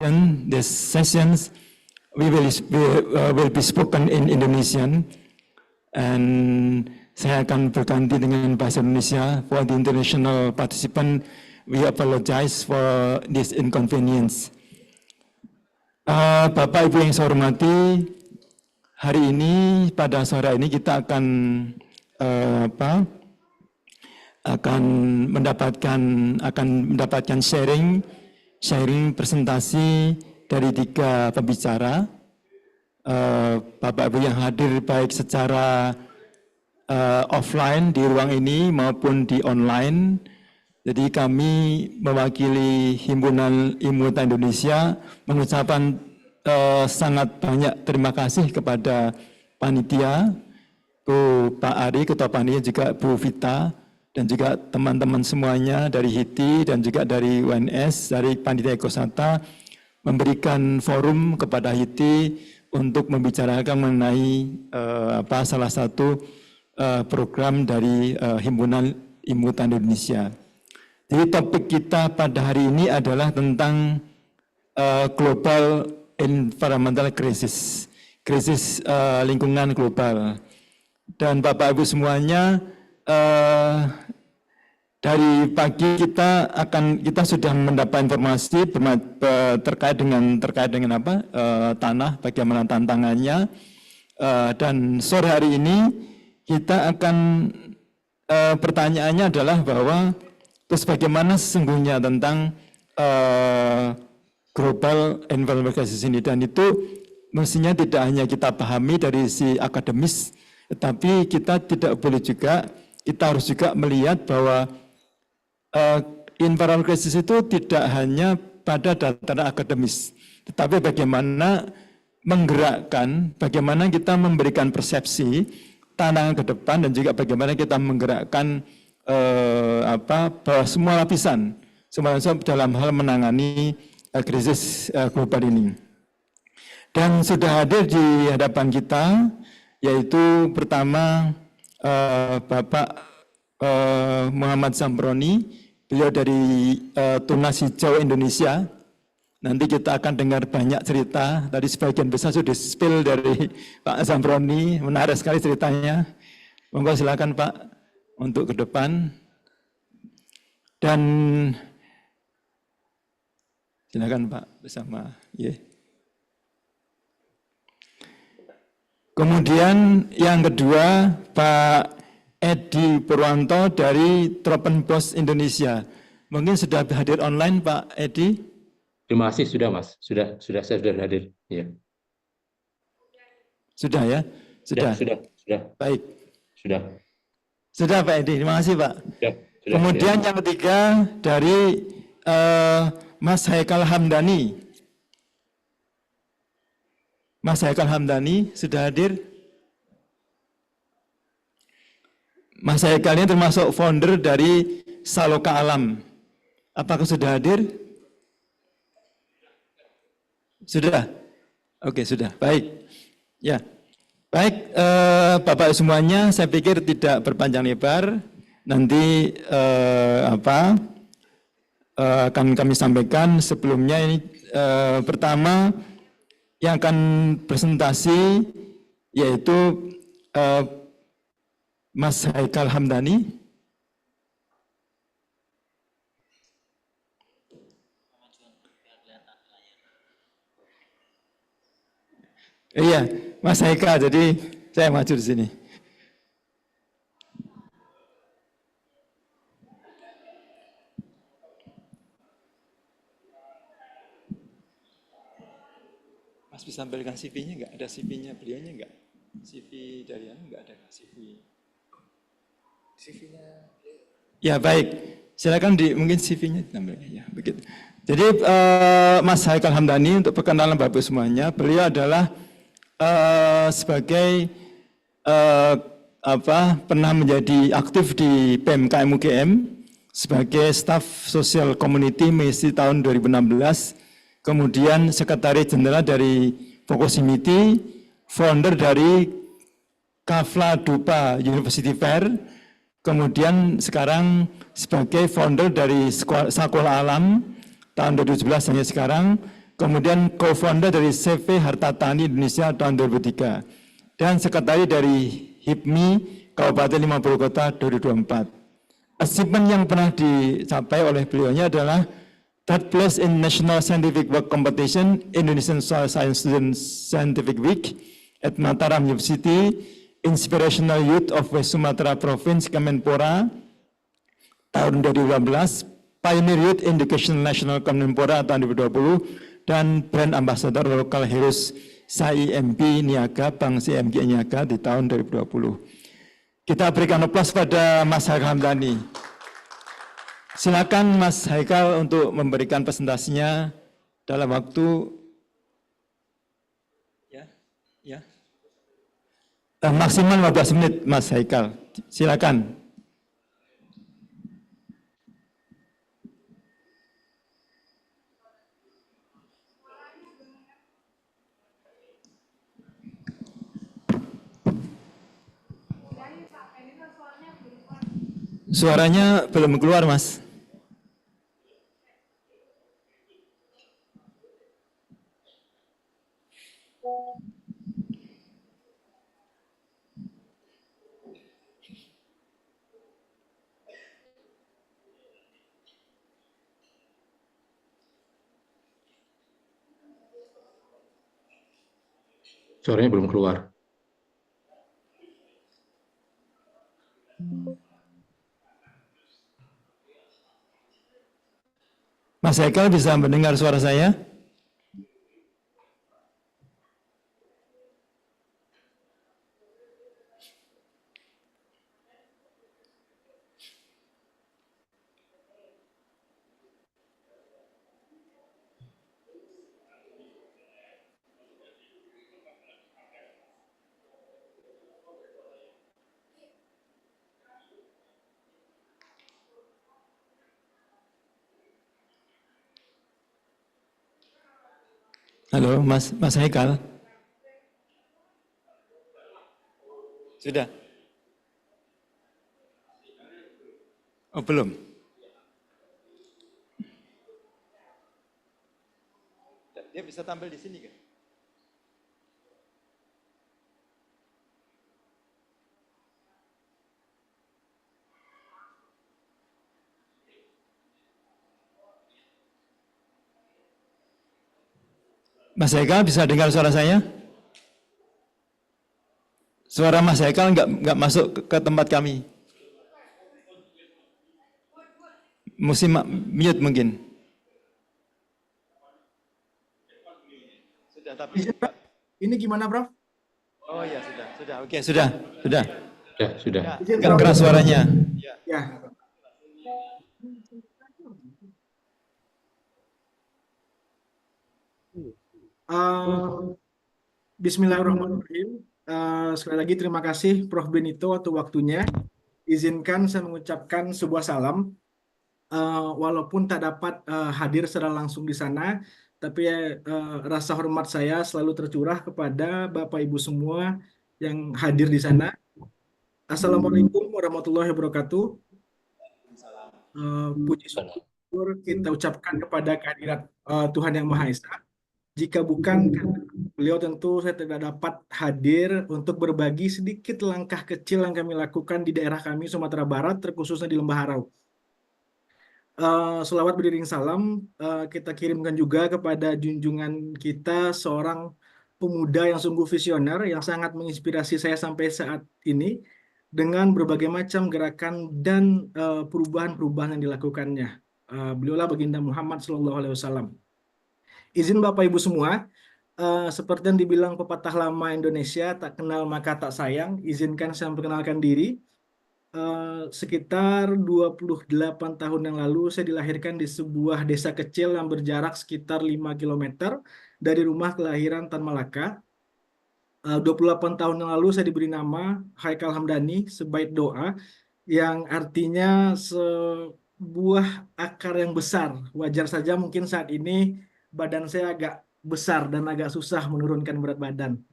And the sessions will be spoken in Indonesian, and saya akan berganti dengan bahasa Indonesia. For the international participant, we apologize for this inconvenience. Bapak Ibu yang saya hormati, hari ini pada sore ini kita akan mendapatkan sharing presentasi dari 3 pembicara. Bapak Ibu yang hadir baik secara offline di ruang ini maupun di online. Jadi kami mewakili Himpunan Ilmu Hutan Indonesia mengucapkan sangat banyak terima kasih kepada panitia, Pak Ari, Ketua Panitia, juga Bu Vita, dan juga teman-teman semuanya dari HITI dan juga dari UNS, dari Panitia Ekosata, memberikan forum kepada HITI untuk membicarakan mengenai salah satu program dari Himpunan Ilmu Hutan Indonesia. Jadi topik kita pada hari ini adalah tentang global environmental crisis, krisis lingkungan global. Dan Bapak Ibu semuanya, dari pagi kita sudah mendapat informasi terkait dengan tanah, bagaimana tantangannya, dan sore hari ini kita akan pertanyaannya adalah bahwa terus bagaimana sesungguhnya tentang global environmental crisis ini, dan itu mestinya tidak hanya kita pahami dari si akademis, tetapi kita tidak boleh juga, kita harus juga melihat bahwa environmental crisis itu tidak hanya pada data akademis, tetapi bagaimana menggerakkan, bagaimana kita memberikan persepsi tantangan ke depan, dan juga bagaimana kita menggerakkan bahwa semua lapisan dalam hal menangani krisis global ini. Dan sudah hadir di hadapan kita, yaitu pertama Bapak Muhammad Zambroni, beliau dari Tunas Hijau Indonesia. Nanti kita akan dengar banyak cerita, tadi sebagian besar sudah spill dari Pak Zambroni, menarik sekali ceritanya. Monggo silakan Pak untuk ke depan. Dan silakan Pak bersama. Yeah. Kemudian yang kedua Pak Edi Purwanto dari Tropenbos Indonesia. Mungkin sudah hadir online Pak Edi? Terima kasih, sudah Mas. Sudah saya sudah hadir. Ya. Sudah ya? Sudah. Baik. Sudah Pak Edi, terima kasih Pak. Sudah, kemudian yang ketiga dari Mas Haikal Hamdani. Mas Haikal Hamdani sudah hadir? Mas Haikal ini termasuk founder dari Saloka Alam. Apakah sudah hadir? Sudah? Oke, sudah. Baik. Ya. Baik, Bapak semuanya, saya pikir tidak berpanjang lebar. Nanti akan kami sampaikan sebelumnya ini pertama yang akan presentasi yaitu Mas Haikal Hamdani. Iya, Mas Haikal, jadi saya maju di sini. Mas bisa ambilkan CV-nya enggak? Ada CV-nya beliaunya enggak? CV dari enggak ada CV. CV-nya. Ya baik, silakan mungkin CV-nya ditampilkan ya, begitu. Jadi Mas Haikal Hamdani, untuk perkenalan Bapak semuanya, beliau adalah sebagai pernah menjadi aktif di PMKM UGM sebagai staf sosial community MISI tahun 2016, kemudian sekretaris jenderal dari Fokosimiti, founder dari Kafla Dupa University Fair, kemudian sekarang sebagai founder dari Sekolah Alam tahun 2017 hanya sekarang, kemudian co-founder dari CV Harta Tani Indonesia tahun 2003, dan sekretaris dari HIPMI Kabupaten 50 Kota 2024. Achievement yang pernah dicapai oleh beliaunya adalah third place in National Scientific Work Competition Indonesian Soil Science Student Scientific Week at Mataram University, Inspirational Youth of West Sumatra Province Kemenpora tahun 2018, Pioneer Youth Education National Kemenpora tahun 2020, dan Brand Ambassador Local Heroes SAIMP Niaga, Bank CMG Niaga di tahun 2020. Kita berikan aplaus pada Mas Haikal Hamdani. Silakan Mas Haikal untuk memberikan presentasinya dalam waktu maksimal 15 menit, Mas Haikal. Silakan. Suaranya belum keluar, Mas. Suaranya belum keluar. Mas Haikal bisa mendengar suara saya? Halo, Mas Haikal. Sudah? Oh, belum. Dia bisa tampil di sini kan? Mas Haikal bisa dengar suara saya? Suara Mas Haikal nggak masuk ke tempat kami. Mesti mute mungkin. Sudah, tapi ini gimana, Prof? Oh ya, sudah. Oke, sudah. Sudah. Kan keras suaranya. Ya. Bismillahirrahmanirrahim. Sekali lagi terima kasih Prof. Benito atas waktunya. Izinkan saya mengucapkan sebuah salam. Walaupun tak dapat hadir secara langsung di sana, tapi rasa hormat saya selalu tercurah kepada Bapak Ibu semua yang hadir di sana. Assalamualaikum warahmatullahi wabarakatuh. Puji syukur kita ucapkan kepada kehadirat Tuhan Yang Maha Esa. Jika bukan karena beliau, tentu saya tidak dapat hadir untuk berbagi sedikit langkah kecil yang kami lakukan di daerah kami Sumatera Barat, terkhususnya di Lembah Harau. Selawat beriring salam kita kirimkan juga kepada junjungan kita, seorang pemuda yang sungguh visioner, yang sangat menginspirasi saya sampai saat ini dengan berbagai macam gerakan dan perubahan-perubahan yang dilakukannya. Beliaulah Baginda Muhammad SAW. Izin Bapak Ibu semua, seperti yang dibilang pepatah lama Indonesia, tak kenal maka tak sayang, izinkan saya memperkenalkan diri. Sekitar 28 tahun yang lalu saya dilahirkan di sebuah desa kecil yang berjarak sekitar 5 km dari rumah kelahiran Tan Malaka. 28 tahun yang lalu saya diberi nama Haikal Hamdani, sebaik doa, yang artinya sebuah akar yang besar. Wajar saja mungkin saat ini badan saya agak besar dan agak susah menurunkan berat badan.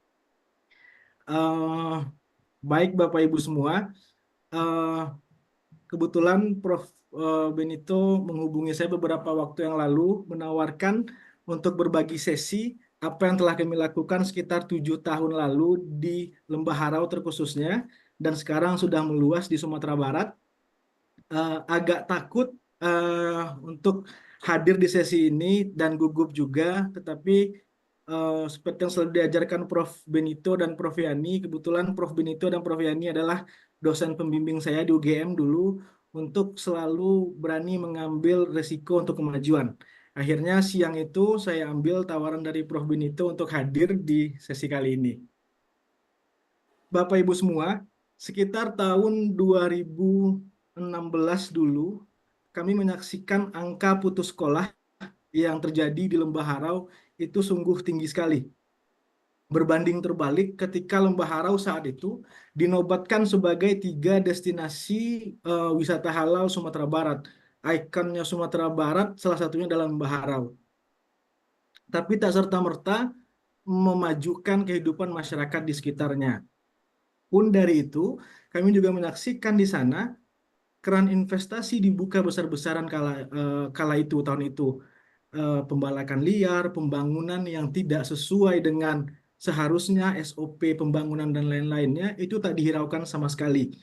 Baik Bapak Ibu semua, kebetulan Prof. Benito menghubungi saya beberapa waktu yang lalu, menawarkan untuk berbagi sesi apa yang telah kami lakukan sekitar 7 tahun lalu di Lembah Harau terkhususnya, dan sekarang sudah meluas di Sumatera Barat. Agak takut untuk hadir di sesi ini dan gugup juga, tetapi seperti yang selalu diajarkan Prof. Benito dan Prof. Yani, kebetulan Prof. Benito dan Prof. Yani adalah dosen pembimbing saya di UGM dulu, untuk selalu berani mengambil resiko untuk kemajuan. Akhirnya siang itu saya ambil tawaran dari Prof. Benito untuk hadir di sesi kali ini. Bapak Ibu semua, sekitar tahun 2016 dulu, kami menyaksikan angka putus sekolah yang terjadi di Lembah Harau itu sungguh tinggi sekali. Berbanding terbalik ketika Lembah Harau saat itu dinobatkan sebagai 3 destinasi wisata halal Sumatera Barat. Ikonnya Sumatera Barat salah satunya adalah Lembah Harau. Tapi tak serta-merta memajukan kehidupan masyarakat di sekitarnya. Pun dari itu, kami juga menyaksikan di sana keran investasi dibuka besar-besaran kala itu, tahun itu. Pembalakan liar, pembangunan yang tidak sesuai dengan seharusnya, SOP pembangunan dan lain-lainnya, itu tak dihiraukan sama sekali.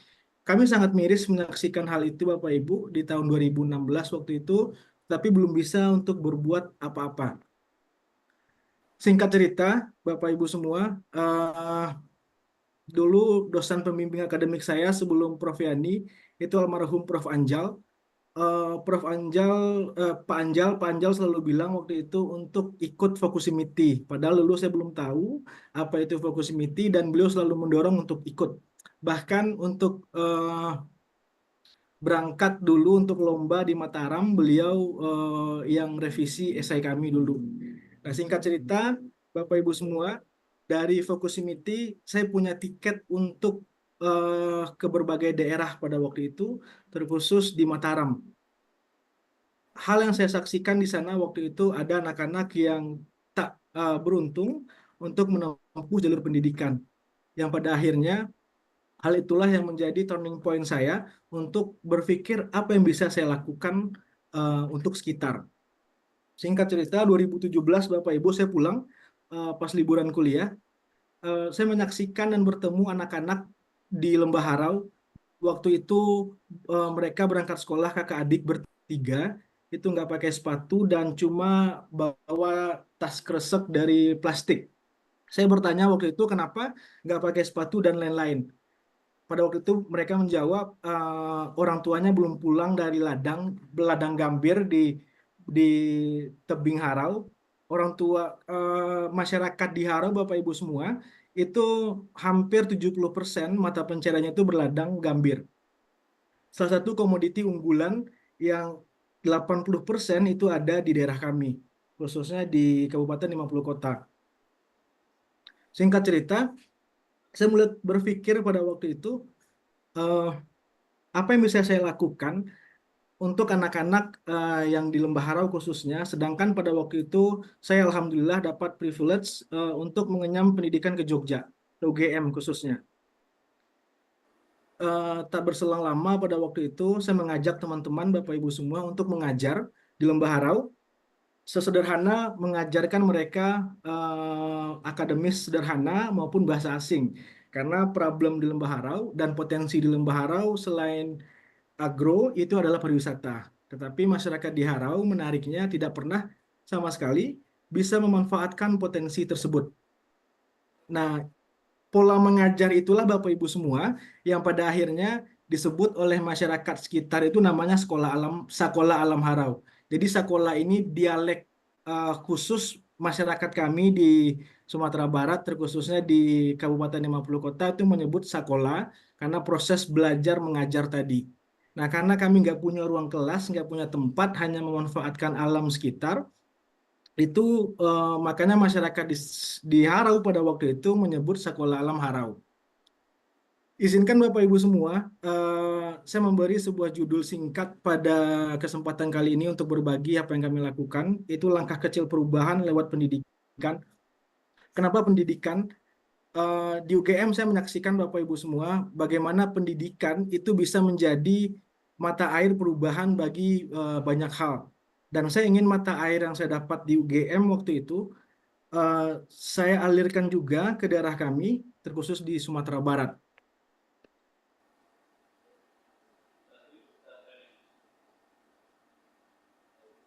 Kami sangat miris menyaksikan hal itu Bapak Ibu di tahun 2016 waktu itu, tapi belum bisa untuk berbuat apa-apa. Singkat cerita, Bapak Ibu semua, dulu dosen pembimbing akademik saya sebelum Prof. Yani itu almarhum Prof. Anjal. Prof. Anjal, Pak Anjal selalu bilang waktu itu untuk ikut Fokusimiti. Padahal dulu saya belum tahu apa itu Fokusimiti, dan beliau selalu mendorong untuk ikut. Bahkan untuk berangkat dulu untuk lomba di Mataram, beliau yang revisi esai kami dulu. Nah, singkat cerita, Bapak Ibu semua, dari Fokusimiti saya punya tiket untuk ke berbagai daerah pada waktu itu, terkhusus di Mataram. Hal yang saya saksikan di sana waktu itu ada anak-anak yang tak beruntung untuk menempuh jalur pendidikan, yang pada akhirnya hal itulah yang menjadi turning point saya untuk berpikir apa yang bisa saya lakukan untuk sekitar. Singkat cerita, 2017 Bapak Ibu saya pulang pas liburan kuliah. Saya menyaksikan dan bertemu anak-anak di Lembah Harau. Waktu itu mereka berangkat sekolah kakak adik bertiga, itu nggak pakai sepatu dan cuma bawa tas kresek dari plastik. Saya bertanya waktu itu kenapa nggak pakai sepatu dan lain-lain. Pada waktu itu mereka menjawab orang tuanya belum pulang dari ladang gambir di tebing Harau. Orang tua masyarakat di Harau, Bapak Ibu semua, itu hampir 70% mata pencariannya itu berladang gambir. Salah satu komoditi unggulan yang 80% itu ada di daerah kami, khususnya di Kabupaten 50 Kota. Singkat cerita, saya mulai berpikir pada waktu itu, apa yang bisa saya lakukan untuk anak-anak yang di Lembah Harau khususnya, sedangkan pada waktu itu saya alhamdulillah dapat privilege untuk mengenyam pendidikan ke Jogja, UGM khususnya. Tak berselang lama pada waktu itu saya mengajak teman-teman Bapak Ibu semua untuk mengajar di Lembah Harau, sesederhana mengajarkan mereka akademis sederhana maupun bahasa asing. Karena problem di Lembah Harau dan potensi di Lembah Harau selain agro itu adalah pariwisata. Tetapi masyarakat di Harau menariknya tidak pernah sama sekali bisa memanfaatkan potensi tersebut. Nah, pola mengajar itulah Bapak Ibu semua yang pada akhirnya disebut oleh masyarakat sekitar itu namanya Sakola Alam Harau. Jadi Sakola ini dialek khusus masyarakat kami di Sumatera Barat, terkhususnya di Kabupaten 50 Kota itu menyebut Sakola karena proses belajar mengajar tadi. Nah, karena kami nggak punya ruang kelas, nggak punya tempat, hanya memanfaatkan alam sekitar, itu makanya masyarakat di Harau pada waktu itu menyebut Sekolah Alam Harau. Izinkan Bapak Ibu semua, saya memberi sebuah judul singkat pada kesempatan kali ini untuk berbagi apa yang kami lakukan. Itu langkah kecil perubahan lewat pendidikan. Kenapa pendidikan? Di UGM saya menyaksikan Bapak Ibu semua bagaimana pendidikan itu bisa menjadi mata air perubahan bagi banyak hal. Dan saya ingin mata air yang saya dapat di UGM waktu itu saya alirkan juga ke daerah kami, terkhusus di Sumatera Barat.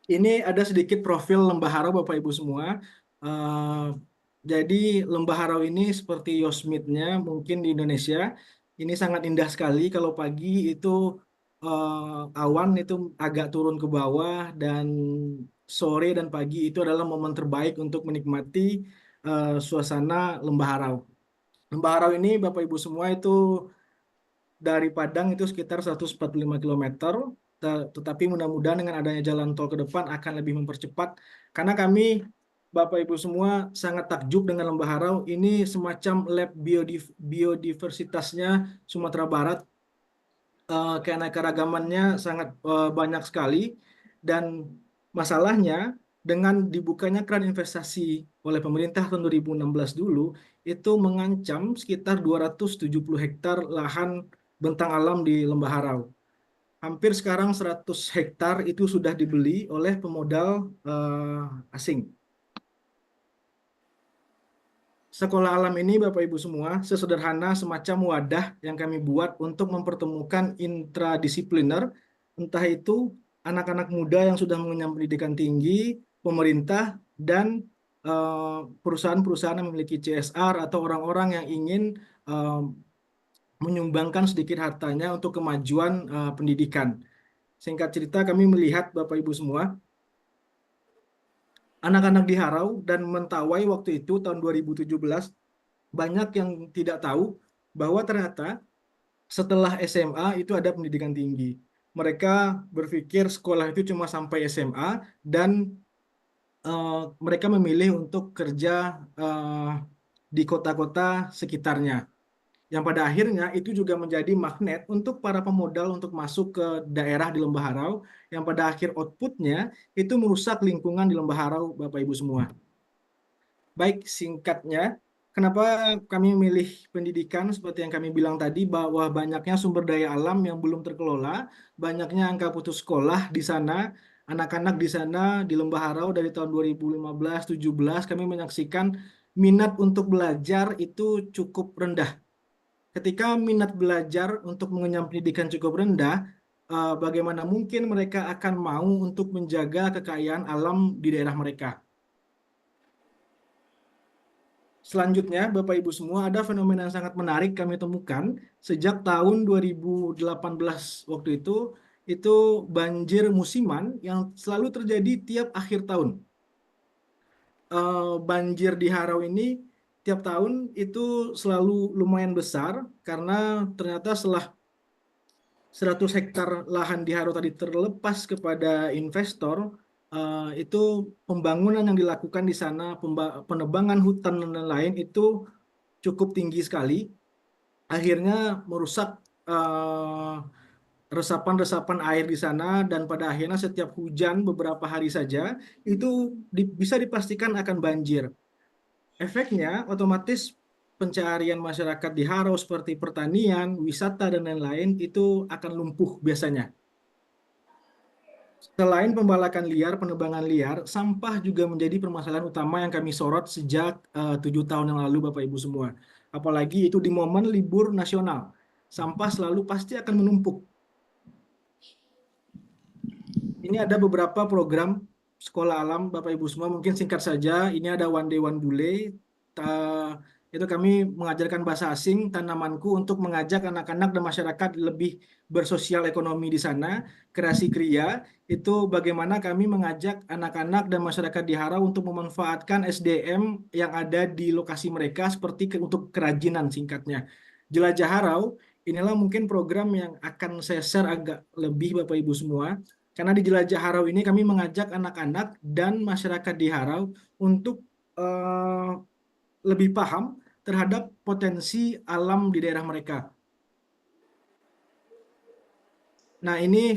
Ini ada sedikit profil lembah harau Bapak Ibu semua. Eh, jadi lembah harau ini seperti yosmithnya mungkin di Indonesia. Ini sangat indah sekali kalau pagi itu awan itu agak turun ke bawah dan sore dan pagi itu adalah momen terbaik untuk menikmati suasana lembah harau. Lembah harau ini Bapak Ibu semua itu dari Padang itu sekitar 145 kilometer, tetapi mudah-mudahan dengan adanya jalan tol ke depan akan lebih mempercepat. Karena kami, Bapak Ibu semua, sangat takjub dengan Lembah Harau. Ini semacam lab biodiversitasnya Sumatera Barat. Keanekaragamannya sangat banyak sekali. Dan masalahnya, dengan dibukanya keran investasi oleh pemerintah tahun 2016 dulu, itu mengancam sekitar 270 hektar lahan bentang alam di Lembah Harau. Hampir sekarang 100 hektar itu sudah dibeli oleh pemodal asing. Sekolah alam ini Bapak Ibu semua sesederhana semacam wadah yang kami buat untuk mempertemukan intradisipliner, entah itu anak-anak muda yang sudah mengenyam pendidikan tinggi, pemerintah, dan perusahaan-perusahaan yang memiliki CSR atau orang-orang yang ingin eh, menyumbangkan sedikit hartanya untuk kemajuan pendidikan. Singkat cerita, kami melihat Bapak Ibu semua, anak-anak di Harau dan Mentawai waktu itu tahun 2017 banyak yang tidak tahu bahwa ternyata setelah SMA itu ada pendidikan tinggi. Mereka berpikir sekolah itu cuma sampai SMA dan mereka memilih untuk kerja eh, di kota-kota sekitarnya. Yang pada akhirnya itu juga menjadi magnet untuk para pemodal untuk masuk ke daerah di Lembah Harau, yang pada akhir outputnya itu merusak lingkungan di Lembah Harau, Bapak Ibu semua. Baik, singkatnya, kenapa kami memilih pendidikan seperti yang kami bilang tadi, bahwa banyaknya sumber daya alam yang belum terkelola, banyaknya angka putus sekolah di sana, anak-anak di sana di Lembah Harau dari tahun 2015-17 kami menyaksikan minat untuk belajar itu cukup rendah. Ketika minat belajar untuk mengenyam pendidikan cukup rendah, bagaimana mungkin mereka akan mau untuk menjaga kekayaan alam di daerah mereka? Selanjutnya, Bapak Ibu semua, ada fenomena yang sangat menarik kami temukan sejak tahun 2018 waktu itu banjir musiman yang selalu terjadi tiap akhir tahun. Banjir di Harau ini tiap tahun itu selalu lumayan besar karena ternyata setelah 100 hektar lahan di Haro tadi terlepas kepada investor, itu pembangunan yang dilakukan di sana, penebangan hutan dan lain-lain itu cukup tinggi sekali. Akhirnya merusak resapan-resapan air di sana dan pada akhirnya setiap hujan beberapa hari saja itu bisa dipastikan akan banjir. Efeknya otomatis pencaharian masyarakat di Haro seperti pertanian, wisata, dan lain-lain itu akan lumpuh biasanya. Selain pembalakan liar, penebangan liar, sampah juga menjadi permasalahan utama yang kami sorot sejak 7 tahun yang lalu, Bapak Ibu semua. Apalagi itu di momen libur nasional. Sampah selalu pasti akan menumpuk. Ini ada beberapa program sekolah alam, Bapak Ibu semua. Mungkin singkat saja, ini ada One Day One Bule. Itu kami mengajarkan bahasa asing, tanamanku, untuk mengajak anak-anak dan masyarakat lebih bersosial ekonomi di sana. Kreasi Kria, itu bagaimana kami mengajak anak-anak dan masyarakat di Harau untuk memanfaatkan SDM yang ada di lokasi mereka, seperti untuk kerajinan singkatnya. Jelajah Harau, inilah mungkin program yang akan saya share agak lebih Bapak Ibu semua. Karena di Jelajah Harau ini kami mengajak anak-anak dan masyarakat di Harau untuk lebih paham terhadap potensi alam di daerah mereka. Nah, ini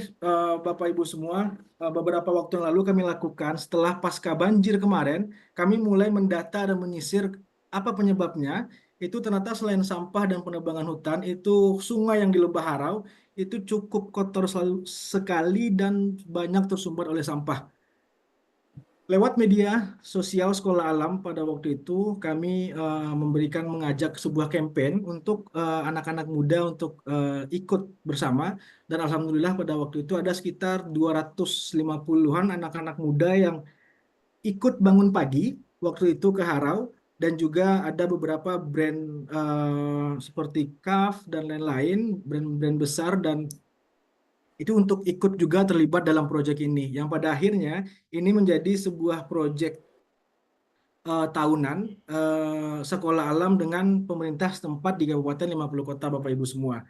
Bapak Ibu semua, beberapa waktu yang lalu kami lakukan setelah pasca banjir kemarin, kami mulai mendata dan menyisir apa penyebabnya. Itu ternyata selain sampah dan penebangan hutan, itu sungai yang di Lembah Harau itu cukup kotor sekali dan banyak tersumbat oleh sampah. Lewat media sosial Sekolah Alam pada waktu itu kami mengajak sebuah campaign untuk anak-anak muda untuk ikut bersama, dan alhamdulillah pada waktu itu ada sekitar 250-an anak-anak muda yang ikut bangun pagi waktu itu ke Harau, dan juga ada beberapa brand seperti CAF dan lain-lain, brand-brand besar, dan itu untuk ikut juga terlibat dalam proyek ini, yang pada akhirnya ini menjadi sebuah proyek tahunan Sekolah Alam dengan pemerintah setempat di Kabupaten 50 Kota, Bapak Ibu semua.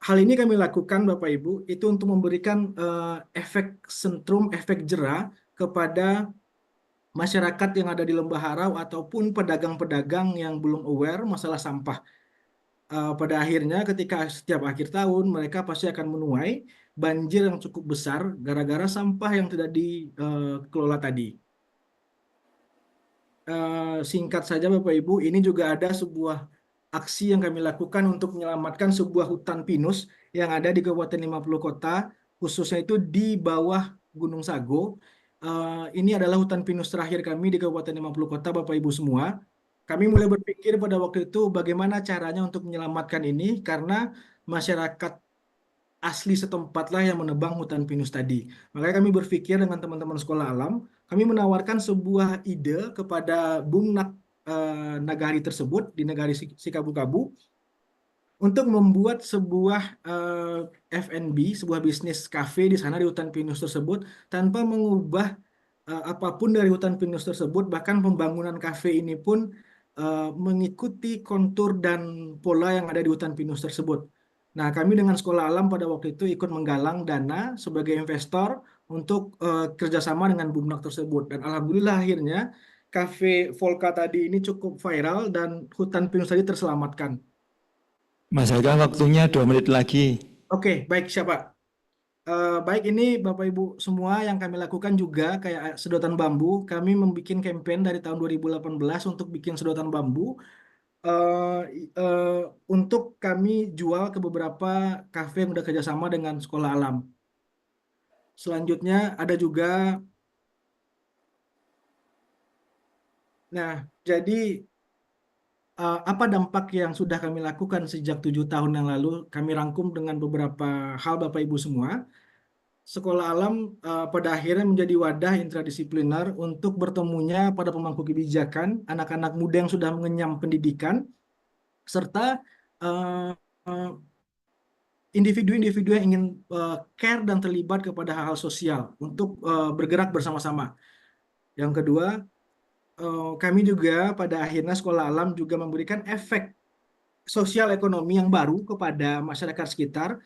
Hal ini kami lakukan, Bapak Ibu, itu untuk memberikan efek sentrum, efek jera kepada masyarakat yang ada di Lembah Harau ataupun pedagang-pedagang yang belum aware masalah sampah. Pada akhirnya ketika setiap akhir tahun mereka pasti akan menuai banjir yang cukup besar gara-gara sampah yang tidak dikelola tadi. Singkat saja Bapak Ibu, ini juga ada sebuah aksi yang kami lakukan untuk menyelamatkan sebuah hutan pinus yang ada di Kabupaten 50 Kota, khususnya itu di bawah Gunung Sago. Ini adalah hutan pinus terakhir kami di Kabupaten 50 Kota, Bapak Ibu semua. Kami mulai berpikir pada waktu itu bagaimana caranya untuk menyelamatkan ini, karena masyarakat asli setempatlah yang menebang hutan pinus tadi. Makanya kami berpikir dengan teman-teman Sekolah Alam, kami menawarkan sebuah ide kepada Bumnak Nagari tersebut di Nagari Sikabukabu untuk membuat sebuah F&B, sebuah bisnis kafe di sana di hutan pinus tersebut tanpa mengubah apapun dari hutan pinus tersebut. Bahkan pembangunan kafe ini pun mengikuti kontur dan pola yang ada di hutan pinus tersebut. Nah, kami dengan Sekolah Alam pada waktu itu ikut menggalang dana sebagai investor untuk kerjasama dengan Bumnak tersebut. Dan alhamdulillah akhirnya kafe Volka tadi ini cukup viral dan hutan pinus tadi terselamatkan. Mas Haikal, waktunya 2 menit lagi. Oke, baik siapa? Baik, ini Bapak Ibu semua yang kami lakukan juga kayak sedotan bambu. Kami membuat campaign dari tahun 2018 untuk bikin sedotan bambu. Untuk kami jual ke beberapa kafe yang udah kerjasama dengan Sekolah Alam. Selanjutnya ada juga, nah jadi apa dampak yang sudah kami lakukan sejak 7 tahun yang lalu? Kami rangkum dengan beberapa hal Bapak Ibu semua. Sekolah Alam pada akhirnya menjadi wadah interdisipliner untuk bertemunya pada pemangku kebijakan, anak-anak muda yang sudah mengenyam pendidikan, serta individu-individu yang ingin care dan terlibat kepada hal-hal sosial untuk bergerak bersama-sama. Yang kedua, kami juga pada akhirnya Sekolah Alam juga memberikan efek sosial ekonomi yang baru kepada masyarakat sekitar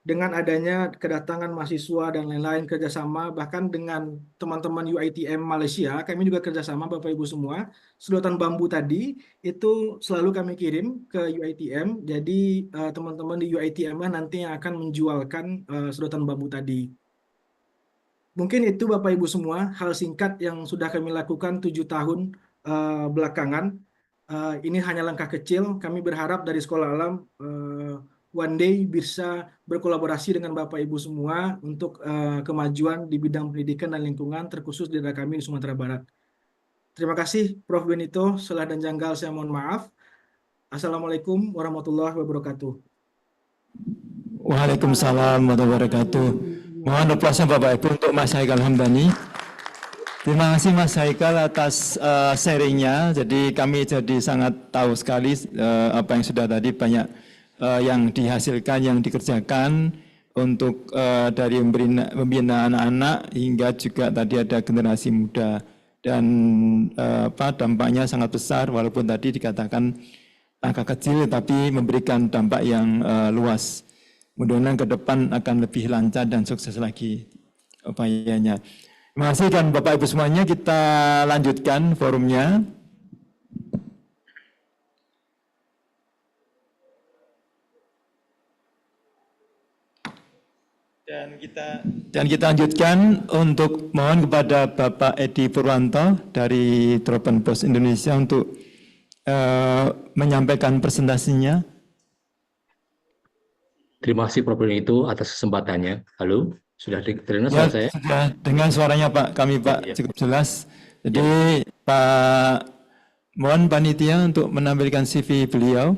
dengan adanya kedatangan mahasiswa dan lain-lain kerjasama, bahkan dengan teman-teman UiTM Malaysia, kami juga kerjasama Bapak Ibu semua. Sedotan bambu tadi itu selalu kami kirim ke UiTM, jadi teman-teman di UiTM lah nanti yang akan menjualkan sedotan bambu tadi. Mungkin itu Bapak Ibu semua hal singkat yang sudah kami lakukan 7 tahun belakangan. Ini hanya langkah kecil. Kami berharap dari Sekolah Alam one day bisa berkolaborasi dengan Bapak Ibu semua untuk kemajuan di bidang pendidikan dan lingkungan, terkhusus di daerah kami di Sumatera Barat. Terima kasih Prof. Benito. Salah dan janggal saya mohon maaf. Assalamualaikum warahmatullahi wabarakatuh. Waalaikumsalam warahmatullahi wabarakatuh. Mohon aplausnya Bapak Ibu untuk Mas Haikal Hamdani. Terima kasih Mas Haikal atas sharingnya. Jadi kami jadi sangat tahu sekali apa yang sudah tadi banyak yang dihasilkan, yang dikerjakan untuk dari membina anak-anak hingga juga tadi ada generasi muda, dan dampaknya sangat besar walaupun tadi dikatakan angka kecil tapi memberikan dampak yang luas. Mudah-mudahan ke depan akan lebih lancar dan sukses lagi upayanya. Terima kasih, dan Bapak Ibu semuanya, kita lanjutkan forumnya. Dan kita lanjutkan untuk mohon kepada Bapak Edi Purwanto dari Dropen Post Indonesia untuk menyampaikan presentasinya. Terima kasih Prof. Benito atas kesempatannya. Halo. Sudah terdengar Ya, suara saya? sudah dengan suaranya Pak, kami Ya, Pak ya, cukup jelas. ya. Jadi Pak, mohon panitia untuk menampilkan CV beliau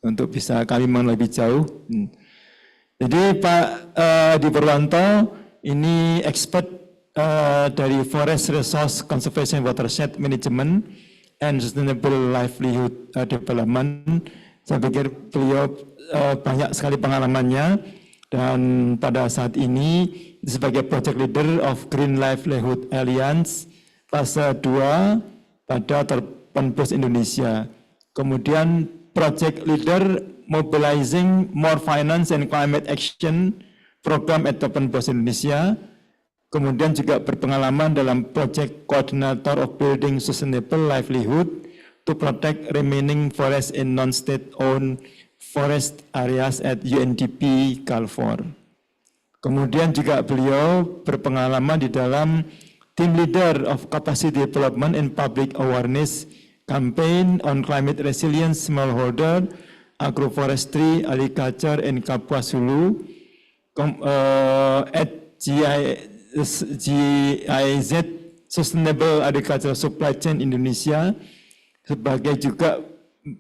untuk bisa kami mengenal lebih jauh. Jadi Pak Edi Purwanto ini expert dari Forest Resource Conservation Watershed Management and Sustainable Livelihood Development. Saya pikir beliau banyak sekali pengalamannya dan pada saat ini sebagai project leader of Green Livelihood Alliance fase 2 pada Terpenbus Indonesia. Kemudian project leader mobilizing more finance and climate action program at Terpenbus Indonesia. Kemudian juga berpengalaman dalam project coordinator of building sustainable livelihood to protect remaining forest in non-state owned forest areas at UNDP Calfor. Kemudian juga beliau berpengalaman di dalam team leader of capacity development and public awareness campaign on climate resilience smallholder, agroforestry, agriculture, and Kapuas Hulu at GIZ Sustainable Agricultural Supply Chain Indonesia sebagai juga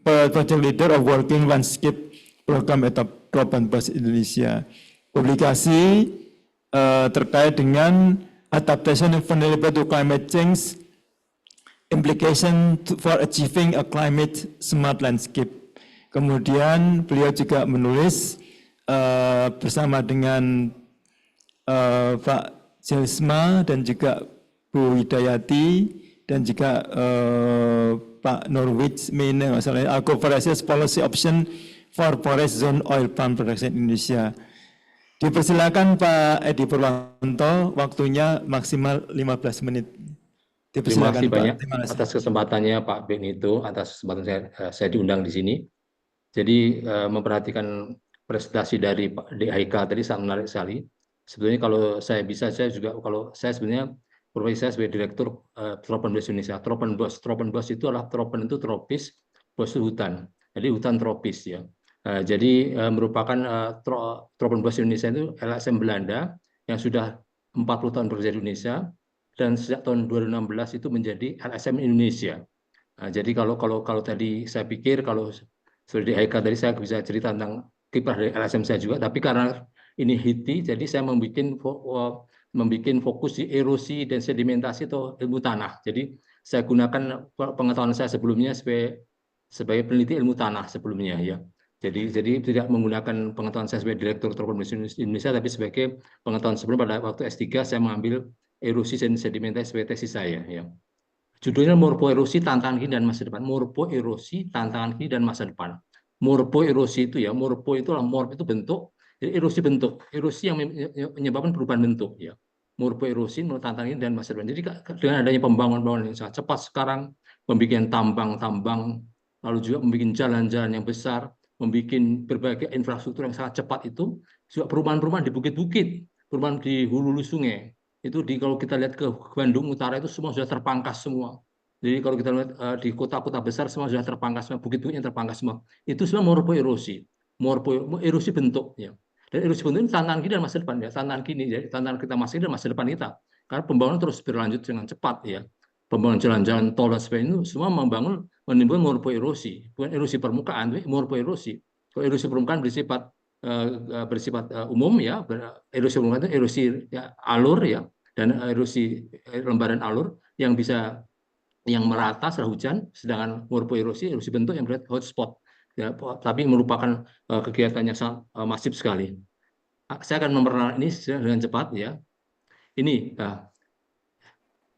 project leader of Working Landscape Program at Terpenbus Indonesia. Publikasi terkait dengan adaptation and vulnerability to climate change, implication for achieving a climate smart landscape. Kemudian beliau juga menulis bersama dengan Pak Jelsma dan juga Bu Hidayati dan juga Pak Norwich Mene, masalah Agroforestry Policy Option for Forest Zone Oil Palm Production Indonesia. Dipersilakan Pak Edi Purwanto, waktunya maksimal 15 menit. Terima kasih Pak. banyak Terima kasih. atas kesempatannya Pak Benito, atas kesempatan saya diundang di sini. Jadi memperhatikan presentasi dari Pak DHK tadi sangat menarik sekali. Sebetulnya kalau saya bisa, saya juga kalau saya sebenarnya profesi saya sebagai direktur Tropenbos Indonesia. Tropenbos itu adalah tropen itu tropis, bos itu hutan. Jadi hutan tropis ya. Jadi merupakan Tropenbos Indonesia itu LSM Belanda yang sudah 40 tahun bekerja di Indonesia dan sejak tahun 2016 itu menjadi LSM Indonesia. Jadi kalau tadi saya pikir kalau sudah di HK tadi saya bisa cerita tentang kiprah dari LSM saya juga, tapi karena ini HITI, jadi saya membuat fokus di erosi dan sedimentasi atau ilmu tanah. Jadi saya gunakan pengetahuan saya sebelumnya sebagai peneliti ilmu tanah sebelumnya ya. Jadi tidak menggunakan pengetahuan saya sebagai direktur Tropenbos Indonesia, tapi sebagai pengetahuan sebelum pada waktu S3 saya mengambil erosi dan sedimentasi sebagai tesis saya ya. Judulnya morfoerosi tantangan kini dan masa depan. Morfoerosi tantangan kini dan masa depan. Morfoerosi itu ya, morfo itu morf itu bentuk, jadi erosi bentuk, erosi yang menyebabkan perubahan bentuk ya. Morfoerosi menurut tantangan kini dan masa depan. Jadi dengan adanya pembangunan yang sangat cepat sekarang, membuat tambang-tambang, lalu juga membuat jalan-jalan yang besar, membuat berbagai infrastruktur yang sangat cepat itu, juga perumahan-perumahan di bukit-bukit, perumahan di hulu sungai, itu kalau kita lihat ke Bandung Utara itu semua sudah terpangkas semua. Jadi kalau kita lihat di kota-kota besar semua sudah terpangkas semua, bukit-bukitnya terpangkas semua. Itu semua morfoerosi, erosi bentuk ya. Dan erosi bentuk ini tantangan kini dan masa depan ya. Tantangan kini jadi tantangan kita masa kini dan masa depan kita. Karena pembangunan terus berlanjut dengan cepat ya. Pembangunan jalan-jalan tol dan sebagainya itu semua menimbulkan morfoerosi, bukan erosi permukaan, tapi morfoerosi. Kalau erosi permukaan bersifat umum ya, erosi permukaan itu erosi ya, alur ya, dan erosi lembaran alur yang merata setelah hujan, sedangkan morfoerosi erosi bentuk yang berarti hotspot ya, tapi merupakan kegiatannya sangat masif sekali. Saya akan memperkenalkan ini dengan cepat ya.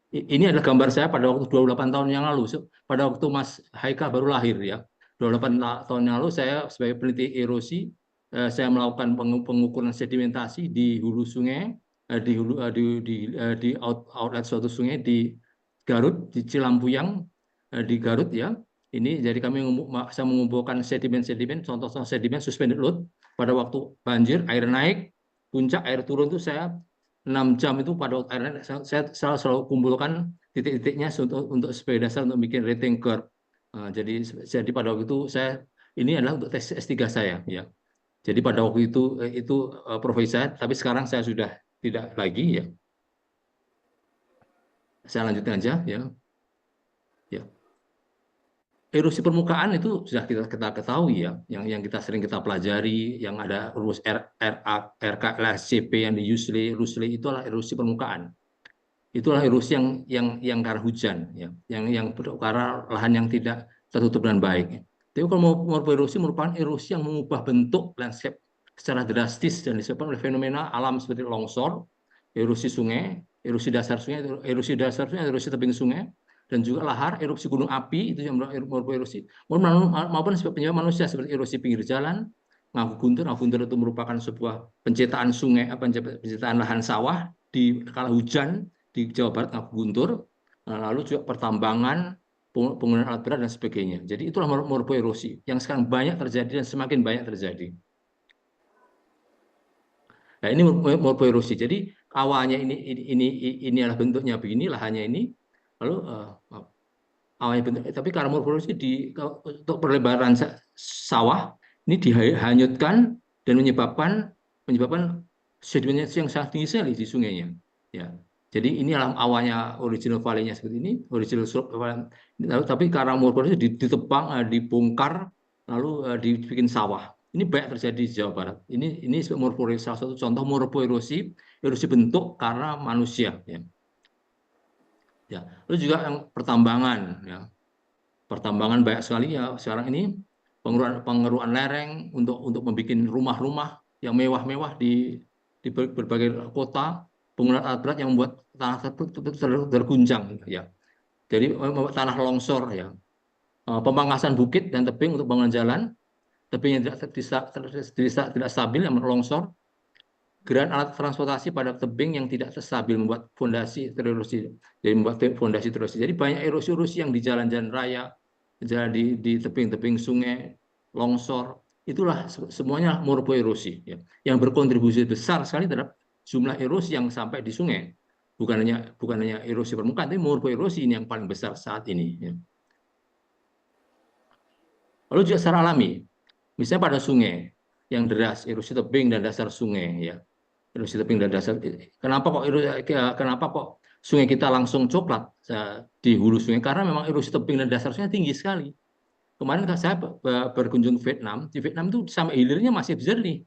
Ini adalah gambar saya pada waktu 28 tahun yang lalu, pada waktu Mas Haika baru lahir ya. 28 tahun yang lalu saya sebagai peneliti erosi, saya melakukan pengukuran sedimentasi di hulu sungai, di outlet suatu sungai di Garut, di Cilampuyang, di Garut ya. Ini jadi saya mengumpulkan sedimen-sedimen, contoh-contoh sedimen suspended load pada waktu banjir, air naik, puncak air turun itu saya 6 jam itu pada waktu air naik, saya selalu kumpulkan titik-titiknya untuk sebagai dasar untuk bikin rating curve. Jadi pada waktu itu ini adalah untuk tes S3 saya ya. Jadi pada waktu itu profesi saya, tapi sekarang saya sudah tidak lagi ya. Saya lanjutkan aja ya. Ya. Erosi permukaan itu sudah kita ketahui ya, yang kita pelajari, yang ada rumus RKLSCP yang di Rusli itu adalah erosi permukaan. Itulah erosi yang karena hujan ya, yang karena lahan yang tidak tertutup dengan baik. Tapi kalau morfoerosi merupakan erosi yang mengubah bentuk landscape secara drastis dan disebabkan oleh fenomena alam seperti longsor, erosi sungai, erosi dasar sungai, erosi tebing sungai, dan juga lahar, erupsi gunung api itu yang morfoerosi, maupun penyebab manusia seperti erosi pinggir jalan, Ngagu Guntur. Ngagu Guntur itu merupakan sebuah penciptaan sungai, penciptaan lahan sawah di kala hujan di Jawa Barat, Ngagu Guntur, lalu juga pertambangan, penggunaan alat berat dan sebagainya. Jadi itulah morfoerosi yang sekarang banyak terjadi dan semakin banyak terjadi. Nah, ini morfoerosi. Jadi awalnya ini adalah bentuknya begini, lahannya ini, lalu awalnya bentuk, tapi karena morfoerosi untuk perlebaran sawah ini dihanyutkan dan menyebabkan sedimentasi yang sangat tinggi sekali di sungainya. Ya. Jadi ini awalnya original valley-nya seperti ini, original slope, tapi karena morfoerosi ditebang, dibongkar, lalu dibikin sawah. Ini banyak terjadi di Jawa Barat. Ini morfoerosi, salah satu contoh morfoerosi, erosi bentuk karena manusia. Ya. Ya. Lalu juga yang pertambangan. Ya. Pertambangan banyak sekali ya sekarang ini, pengeruan lereng untuk membuat rumah-rumah yang mewah-mewah di berbagai kota, penggunaan alat berat yang membuat tanah terguncang ya. Jadi tanah longsor ya, pemangkasan bukit dan tebing untuk bangunan jalan, tebing yang tidak stabil yang longsor, gerakan alat transportasi pada tebing yang tidak stabil membuat fondasi tererosi, jadi membuat fondasi tererosi. Jadi banyak erosi-erosi yang di jalan-jalan raya, jalan di tebing-tebing sungai, longsor, itulah semuanya morfoerosi ya, yang berkontribusi besar sekali terhadap jumlah erosi yang sampai di sungai. Bukan hanya erosi permukaan, tapi morfoerosi ini yang paling besar saat ini ya. Lalu juga secara alami, misalnya pada sungai yang deras, erosi tebing dan dasar sungai ya. Erosi tebing dan dasar. Kenapa kok sungai kita langsung coklat di hulu sungai? Karena memang erosi tebing dan dasar sungai tinggi sekali. Kemarin saya berkunjung Vietnam, di Vietnam itu sampai hilirnya masih jernih.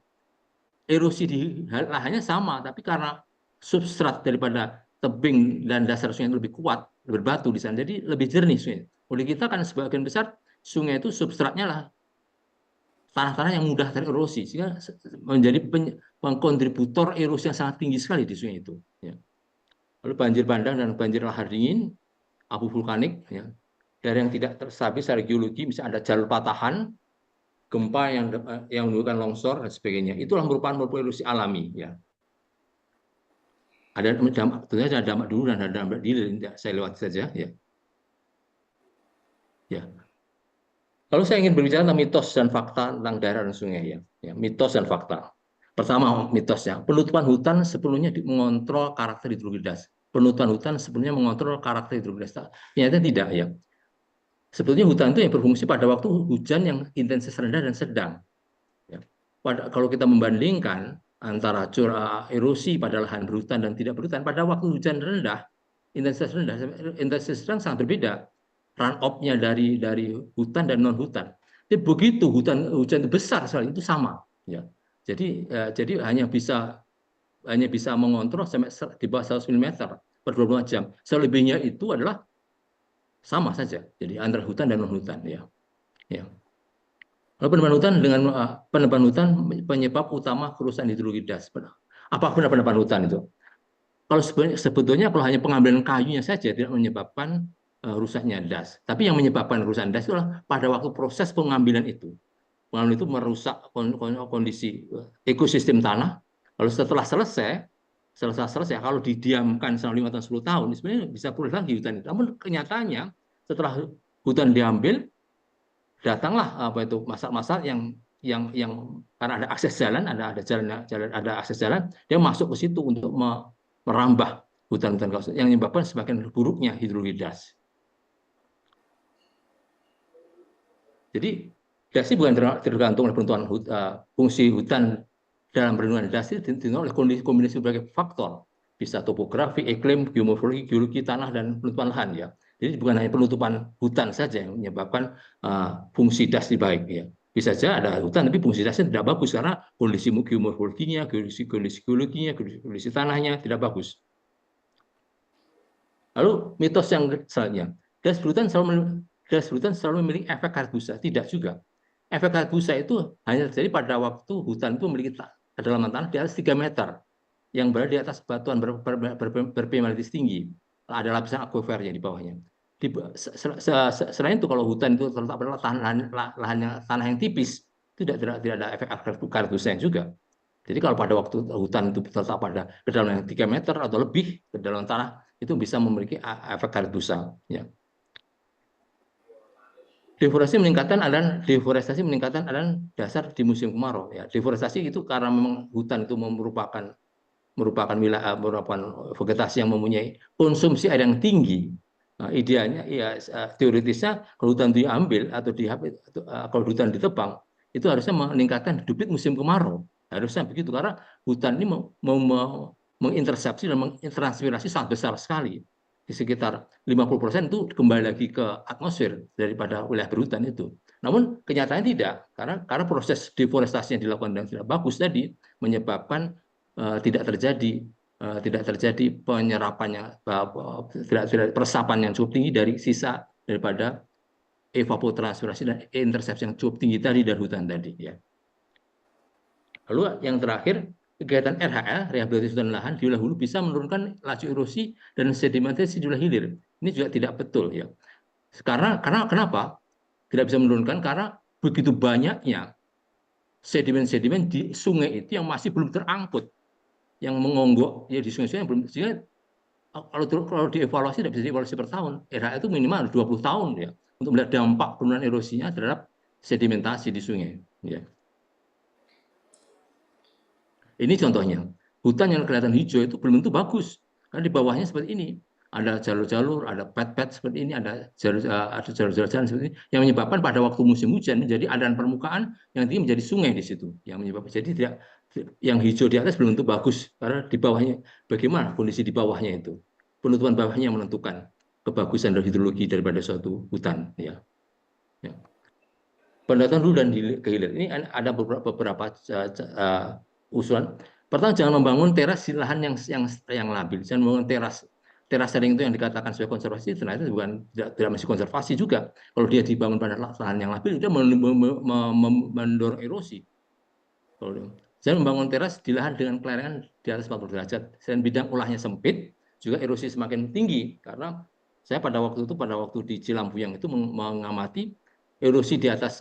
Erosi di lahannya sama, tapi karena substrat daripada tebing dan dasar sungai itu lebih kuat, berbatu di sana, jadi lebih jernih sungai. Oleh kita kan sebagian besar sungai itu substratnya lah tanah-tanah yang mudah tererosi, sehingga menjadi pengkontributor erosi yang sangat tinggi sekali di sungai itu. Ya. Lalu banjir bandang dan banjir lahar dingin, abu vulkanik, ya. Dari yang tidak terstabil secara geologi, misalnya ada jalur patahan, gempa yang menimbulkan longsor dan sebagainya. Itulah merupakan morfoerosi alami. Ya. Ada dampak, tentunya ada dampak dulu dan ada dampak hilir. Saya lewati saja. Ya. Ya. Lalu saya ingin berbicara tentang mitos dan fakta tentang daerah dan sungai ya. Ya, mitos dan fakta. Pertama, mitosnya, penutupan hutan sepenuhnya mengontrol karakter hidrologi das. Penutupan hutan sepenuhnya mengontrol karakter hidrologi das. Ternyata tidak ya. Sebetulnya hutan itu yang berfungsi pada waktu hujan yang intensitas rendah dan sedang. Ya. Kalau kita membandingkan antara curah erosi pada lahan berhutan dan tidak berhutan, pada waktu hujan rendah, intensitas sedang sangat berbeda. Run off-nya dari hutan dan non hutan. Jadi begitu hujan besar sekali itu sama ya. Jadi hanya bisa mengontrol sampai di bawah 100 mm per 24 jam. Selebihnya itu adalah sama saja. Jadi antara hutan dan non hutan ya. Ya. Lalu penebangan hutan penyebab utama kerusakan hidrologi das. Apa penebangan hutan itu? Kalau sebetulnya kalau hanya pengambilan kayunya saja tidak menyebabkan rusaknya das. Tapi yang menyebabkan kerusakan das itu adalah pada waktu proses pengambilan itu. Pengambilan itu merusak kondisi ekosistem tanah. Lalu setelah selesai kalau didiamkan selama 5 tahun 10 tahun, sebenarnya bisa pulih lagi hutan itu. Namun kenyataannya setelah hutan diambil, datanglah masyarakat yang karena ada akses jalan, ada akses jalan, dia masuk ke situ untuk merambah hutan-hutan kawasan yang menyebabkan semakin buruknya hidrologi das. Jadi DAS bukan tergantung oleh penentuan fungsi hutan dalam perlindungan. DAS ditentukan oleh kombinasi berbagai faktor, bisa topografi, iklim, geomorfologi, geologi tanah, dan penutupan lahan ya. Jadi bukan hanya penutupan hutan saja yang menyebabkan fungsi DAS baik ya. Bisa saja ada hutan tapi fungsi DAS-nya tidak bagus karena kondisi geomorfologinya, kondisi geologinya, kondisi tanahnya tidak bagus. Lalu mitos yang selanjutnya, das berhutan selalu memiliki efek karet busa. Tidak juga. Efek karet busa itu hanya terjadi pada waktu hutan itu memiliki kedalaman tanah di atas 3 meter, yang berada di atas batuan berpimalitis tinggi. Ada lapisan akuifernya di bawahnya. Selain itu, kalau hutan itu terletak pada tanah yang tipis, tidak ada efek karet busa juga. Jadi kalau pada waktu hutan itu terletak pada kedalaman 3 meter atau lebih kedalaman tanah, itu bisa memiliki efek karet busa. Ya. Deforestasi meningkatkan aliran dasar di musim kemarau. Ya. Deforestasi itu karena memang hutan itu merupakan wilayah, merupakan vegetasi yang mempunyai konsumsi air yang tinggi. Nah, idealnya ya teoritisnya kalau hutan diambil atau kalau hutan ditebang itu harusnya meningkatkan debit musim kemarau. Harusnya begitu karena hutan ini mengintersepsi dan mentranspirasi sangat besar sekali. Di sekitar 50% itu kembali lagi ke atmosfer daripada wilayah berhutan itu. Namun kenyataannya tidak, karena proses deforestasi yang dilakukan dengan tidak bagus tadi menyebabkan tidak terjadi penyerapannya, tidak peresapan yang cukup tinggi dari sisa daripada evapotranspirasi dan intersepsi yang cukup tinggi tadi dari hutan tadi ya. Lalu yang terakhir, kegiatan RHL, rehabilitasi hutan dan lahan di wilayah hulu bisa menurunkan laju erosi dan sedimentasi di wilayah hilir. Ini juga tidak betul ya. Karena kenapa? Tidak bisa menurunkan karena begitu banyaknya sedimen-sedimen di sungai itu yang masih belum terangkut, yang mengonggok ya di sungai-sungai yang belum, sehingga kalau dievaluasi tidak bisa dievaluasi per tahun. RHL itu minimal 20 tahun ya untuk melihat dampak penurunan erosinya terhadap sedimentasi di sungai ya. Ini contohnya, hutan yang kelihatan hijau itu belum tentu bagus, karena di bawahnya seperti ini, ada jalur-jalur, ada pet-pet seperti ini, ada jalur-jalur jalan seperti ini, yang menyebabkan pada waktu musim hujan menjadi aliran permukaan yang tinggi menjadi sungai di situ, yang menyebabkan jadi tidak, yang hijau di atas belum tentu bagus, karena di bawahnya bagaimana kondisi di bawahnya itu, penutupan bawahnya yang menentukan kebagusan dari hidrologi daripada suatu hutan, ya. Pendataan hulu dan kehilir ini ada beberapa usulan. Pertama, jangan membangun teras di lahan yang labil. Jangan membangun teras sharing itu yang dikatakan sebagai konservasi, ternyata bukan tidak masih konservasi juga. Kalau dia dibangun pada lahan yang labil, dia mendorong erosi. Jangan membangun teras di lahan dengan kelarangan di atas 40 derajat. Selain bidang ulahnya sempit, juga erosi semakin tinggi karena saya pada waktu di Cilampuang itu mengamati erosi di atas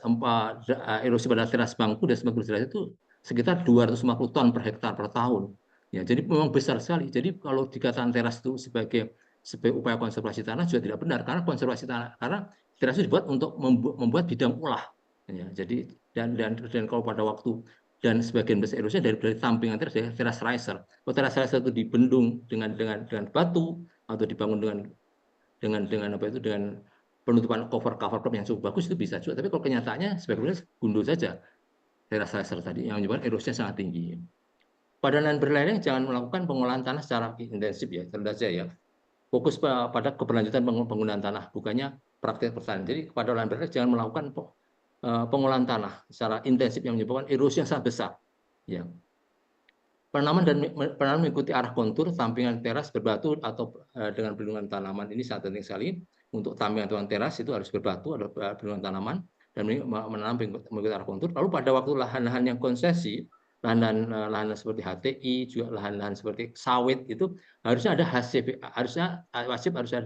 erosi pada teras bangku dan 90 derajat itu sekitar 250 ton per hektar per tahun. Ya, jadi memang besar sekali. Jadi kalau dikatakan teras itu sebagai upaya konservasi tanah juga tidak benar karena konservasi tanah, karena teras itu dibuat untuk membuat bidang ulah. Ya, jadi dan kalau pada waktu dan sebagian besar erosinya dari tampingan teras riser. Kalau teras riser itu dibendung dengan batu atau dibangun dengan apa itu, dengan penutupan cover crop yang cukup bagus, itu bisa juga. Tapi kalau kenyataannya sebagian gundul saja teras riser tadi yang menyebabkan erosinya sangat tinggi. Pada lahan berlereng jangan melakukan pengolahan tanah secara intensif ya, tentu saja ya. Fokus pada keberlanjutan penggunaan tanah, bukannya praktek pertanian. Jadi pada lahan berlereng jangan melakukan pengolahan tanah secara intensif yang menyebabkan erosi yang sangat besar. Ya. Penanaman mengikuti arah kontur tampingan teras berbatu atau dengan perlindungan tanaman ini sangat penting sekali. Untuk tampingan teras itu harus berbatu atau perlindungan tanaman dan menanam mengikuti arah kontur. Lalu pada waktu lahan-lahan yang konsesi, lahan seperti HTI, juga lahan-lahan seperti sawit itu harusnya ada HCVA, harus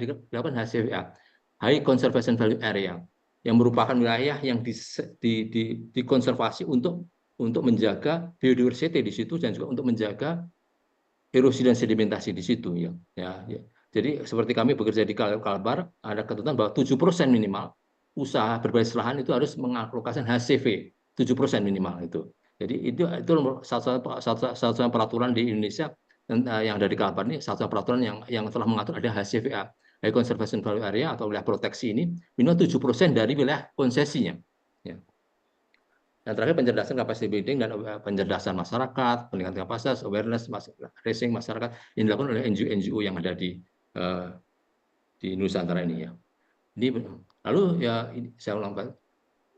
dilakukan HCVA, High Conservation Value Area, yang merupakan wilayah yang dikonservasi untuk menjaga biodiversitas di situ dan juga untuk menjaga erosi dan sedimentasi di situ ya. Jadi seperti kami bekerja di Kalbar, ada ketentuan bahwa 7% minimal usaha berbasis lahan itu harus mengalokasikan HCV 7% minimal itu. Jadi itu satu peraturan di Indonesia yang ada di Kalbar ini, satu peraturan yang telah mengatur ada HCVA, High Conservation Value Area atau wilayah proteksi ini minimal 7% dari wilayah konsesinya. Ya. Yang terakhir pencerdasan capacity building dan pencerdasan masyarakat, peningkatan kapasitas, awareness, raising masyarakat yang dilakukan oleh NGO-NGO yang ada di Nusantara ini ya. Lalu ya saya ulang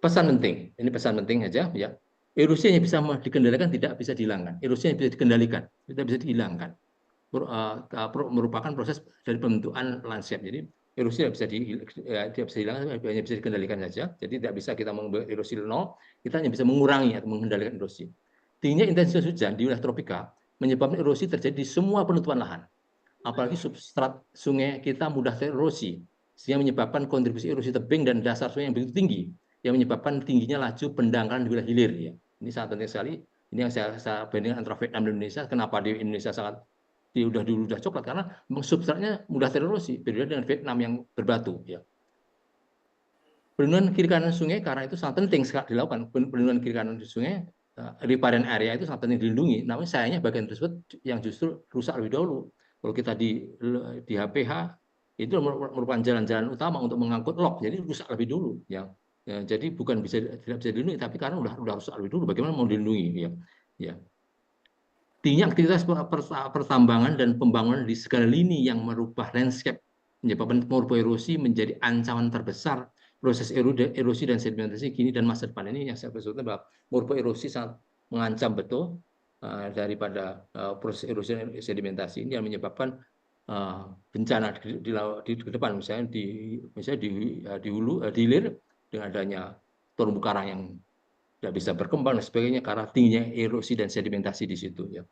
pesan penting, ini pesan penting aja ya. Erosi yang bisa dikendalikan tidak bisa dihilangkan. Erosi yang bisa dikendalikan tidak bisa dihilangkan. Merupakan proses dari pembentukan landscape. Jadi erosi tidak bisa dihilangkan, hanya bisa dikendalikan saja. Jadi tidak bisa kita membuat erosi nol, kita hanya bisa mengurangi atau mengendalikan erosi. Tingginya intensitas hujan di wilayah tropika menyebabkan erosi terjadi di semua penutupan lahan. Apalagi substrat sungai kita mudah tererosi, sehingga menyebabkan kontribusi erosi tebing dan dasar sungai yang begitu tinggi, yang menyebabkan tingginya laju pendangkalan di wilayah hilir. Ya. Ini sangat penting sekali. Ini yang saya bandingkan antara Vietnam dan Indonesia. Kenapa di Indonesia sangat udah coklat? Karena substratnya mudah tererosi, berbeda dengan Vietnam yang berbatu. Ya. Perlindungan kiri kanan sungai karena itu sangat penting sekali dilakukan. Perlindungan kiri kanan sungai, riparian area itu sangat penting dilindungi. Namun sayangnya bagian tersebut yang justru rusak lebih dahulu. Kalau kita di HPH itu merupakan jalan-jalan utama untuk mengangkut log, jadi rusak lebih dulu. Ya, jadi bukan tidak bisa dilindungi, tapi karena udah rusak lebih dulu. Bagaimana mau dilindungi? Ya. Tingginya aktivitas pertambangan dan pembangunan di segala lini yang merubah landscape menyebabkan morfoerosi menjadi ancaman terbesar proses erosi dan sedimentasi kini dan masa depan. Ini yang saya sebutkan bahwa morfoerosi sangat mengancam betul daripada proses erosi dan sedimentasi ini yang menyebabkan bencana di depan, misalnya di hulu, di hilir dengan adanya terumbu karang yang tidak bisa berkembang dan sebagainya karena tingginya erosi dan sedimentasi di situ. Ya.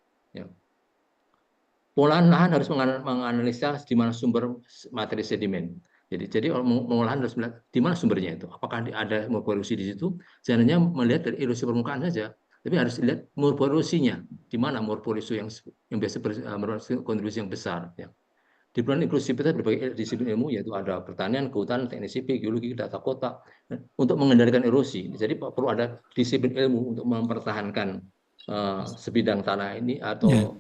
Pengolahan lahan harus menganalisa di mana sumber materi sedimen. Jadi pengolahan harus melihat di mana sumbernya itu. Apakah ada morfoerosi di situ? Jangan hanya melihat dari erosi permukaan saja, tapi harus lihat morfoerosinya. Di mana morfoerosi yang biasa kontribusi yang besar. Ya. Di peran inklusivitas berbagai disiplin ilmu, yaitu ada pertanian, kehutanan, teknik sipil, geologi, data kota, untuk mengendalikan erosi. Jadi perlu ada disiplin ilmu untuk mempertahankan sebidang tanah ini atau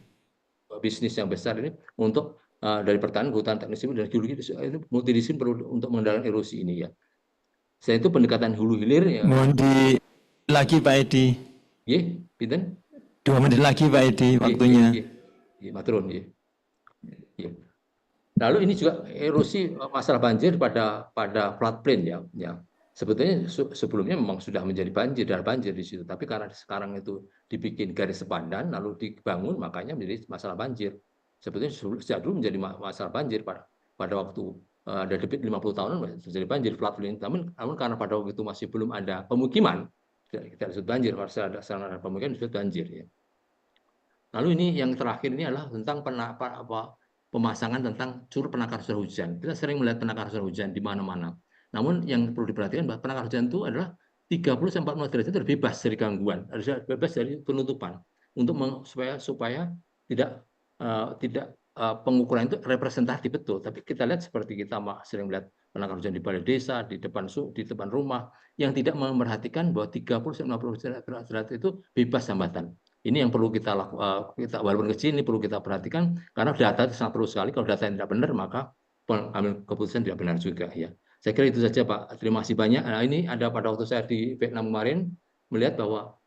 bisnis yang besar ini untuk dari pertanian, kehutanan, teknik sipil, dan geologi. Ini multidisiplin perlu untuk mengendalikan erosi ini ya. Selain itu pendekatan hulu hilir ya. Mohon lagi Pak Edi. Iya, pinten? 2 menit lagi Pak Edi waktunya. Iya, maturun ya. Iya. Lalu ini juga erosi masalah banjir pada floodplain ya. Sebetulnya sebelumnya memang sudah menjadi banjir di situ, tapi karena sekarang itu dibikin garis sepadan lalu dibangun, makanya menjadi masalah banjir. Sebetulnya sejak dulu menjadi masalah banjir pada waktu ada debit 50 tahunan terjadi banjir floodplain. Namun karena pada waktu itu masih belum ada pemukiman, kita disebut banjir. Kalau ada sarana pemukiman disebut banjir ya. Lalu ini yang terakhir ini adalah tentang pemasangan tentang curug penakar curah hujan. Kita sering melihat penakar curah hujan di mana-mana. Namun yang perlu diperhatikan bahwa penakar hujan itu adalah 30-40 derajat itu bebas dari gangguan, harus bebas dari penutupan untuk supaya tidak pengukuran itu representatif betul. Tapi kita lihat seperti kita sering melihat penakar hujan di balai desa, di depan rumah yang tidak memerhatikan bahwa 30-40 derajat itu bebas hambatan. Ini yang perlu kita walaupun kecil ini perlu kita perhatikan karena data itu sangat perlu sekali. Kalau data yang tidak benar maka pengambil keputusan tidak benar juga ya. Saya kira itu saja Pak. Terima kasih banyak. Nah, ini ada pada waktu saya di Vietnam kemarin melihat bahwa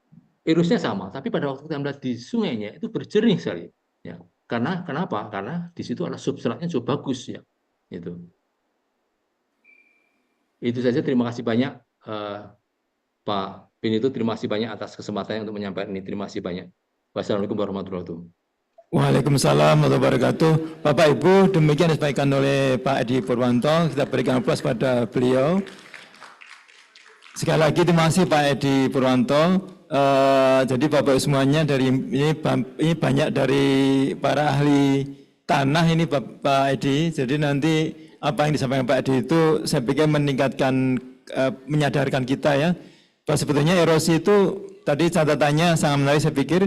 erosinya sama, tapi pada waktu kita melihat di sungainya itu berjernih sekali. Ya. Karena kenapa? Karena di situ ada substratnya cukup bagus ya. Itu saja. Terima kasih banyak Pak Benito, terima kasih banyak atas kesempatannya untuk menyampaikan ini. Terima kasih banyak. Wassalamualaikum warahmatullahi wabarakatuh. Waalaikumsalam warahmatullahi wabarakatuh. Bapak Ibu, demikian disampaikan oleh Pak Edi Purwanto. Kita berikan aplaus pada beliau. Sekali lagi terima kasih Pak Edi Purwanto. Jadi Bapak semuanya ini banyak dari para ahli tanah ini Pak Edi. Jadi nanti apa yang disampaikan Pak Edi itu saya pikir menyadarkan kita ya. Bahwa sebetulnya erosi itu tadi catatannya sangat menarik, saya pikir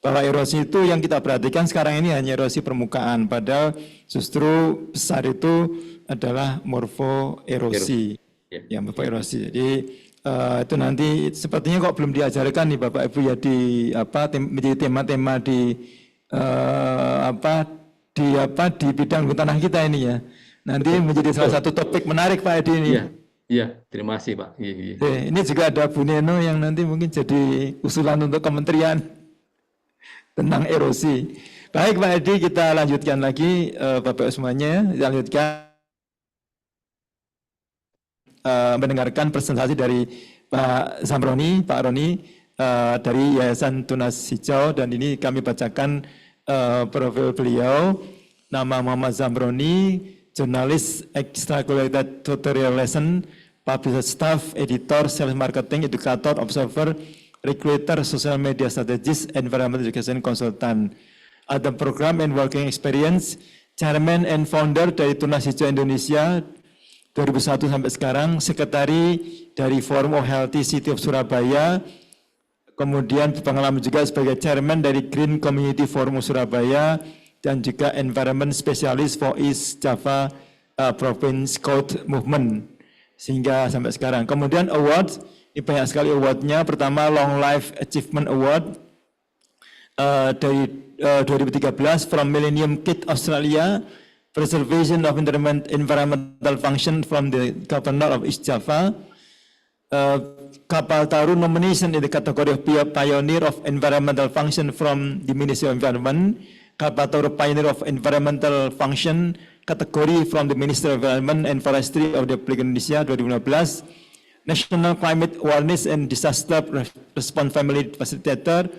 bahwa erosi itu yang kita perhatikan sekarang ini hanya erosi permukaan, padahal justru besar itu adalah morfoerosi. Ya, morfoerosi. Jadi itu nanti sepertinya kok belum diajarkan nih Bapak Ibu ya menjadi tema-tema di bidang tanah kita ini ya. Nanti menjadi salah satu topik menarik Pak Edi ini. Iya, terima kasih Pak. Iya, iya. Ini juga ada Bu Neno yang nanti mungkin jadi usulan untuk kementerian tentang erosi. Baik Pak Edi, kita lanjutkan lagi Bapak semuanya. Kita lanjutkan mendengarkan presentasi dari Pak Zamroni, Pak Roni dari Yayasan Tunas Hijau, dan ini kami bacakan profil beliau. Nama Muhammad Zamroni, jurnalis, extracurricular tutorial lesson, publisher staff, editor, sales marketing, educator, observer, recruiter, social media strategist, environmental education consultant. Ada program and working experience, chairman and founder dari Tunas Hijau Indonesia 2001 sampai sekarang, sekretari dari Forum of Healthy City of Surabaya, kemudian berpengalaman juga sebagai chairman dari Green Community Forum Surabaya, dan juga environment specialist for East Java Province Code Movement, sehingga sampai sekarang. Kemudian award, ini banyak sekali awardnya. Pertama Long Life Achievement Award dari 2013 from Millennium Kid Australia, Preservation of Environmental Function from the Governor of East Java, Kapal Taru nomination in the category of Pioneer of Environmental Function from the Ministry of Environment, Kapal Taru Pioneer of Environmental Function category from the Ministry of Environment and Forestry of the Republic Indonesia 2015, National Climate Awareness and Disaster Response Family Facilitator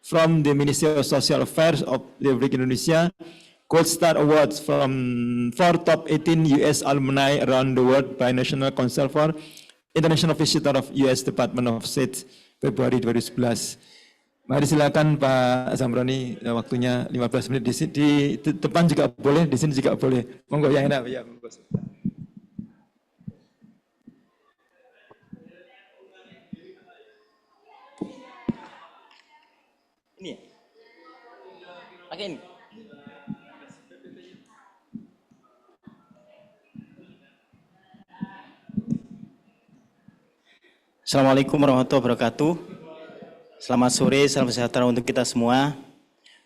from the Ministry of Social Affairs of the Republic Indonesia, Gold Star Awards for top 18 US alumni around the world by National Council for International Visitor of US Department of State Februari 2011. Mari silakan Pak Zamroni, waktunya 15 menit di depan juga boleh, di sini juga boleh. Monggo yang enak ya. Ini ya? Pakai ini. Assalamualaikum warahmatullahi wabarakatuh. Selamat sore, salam sejahtera untuk kita semua.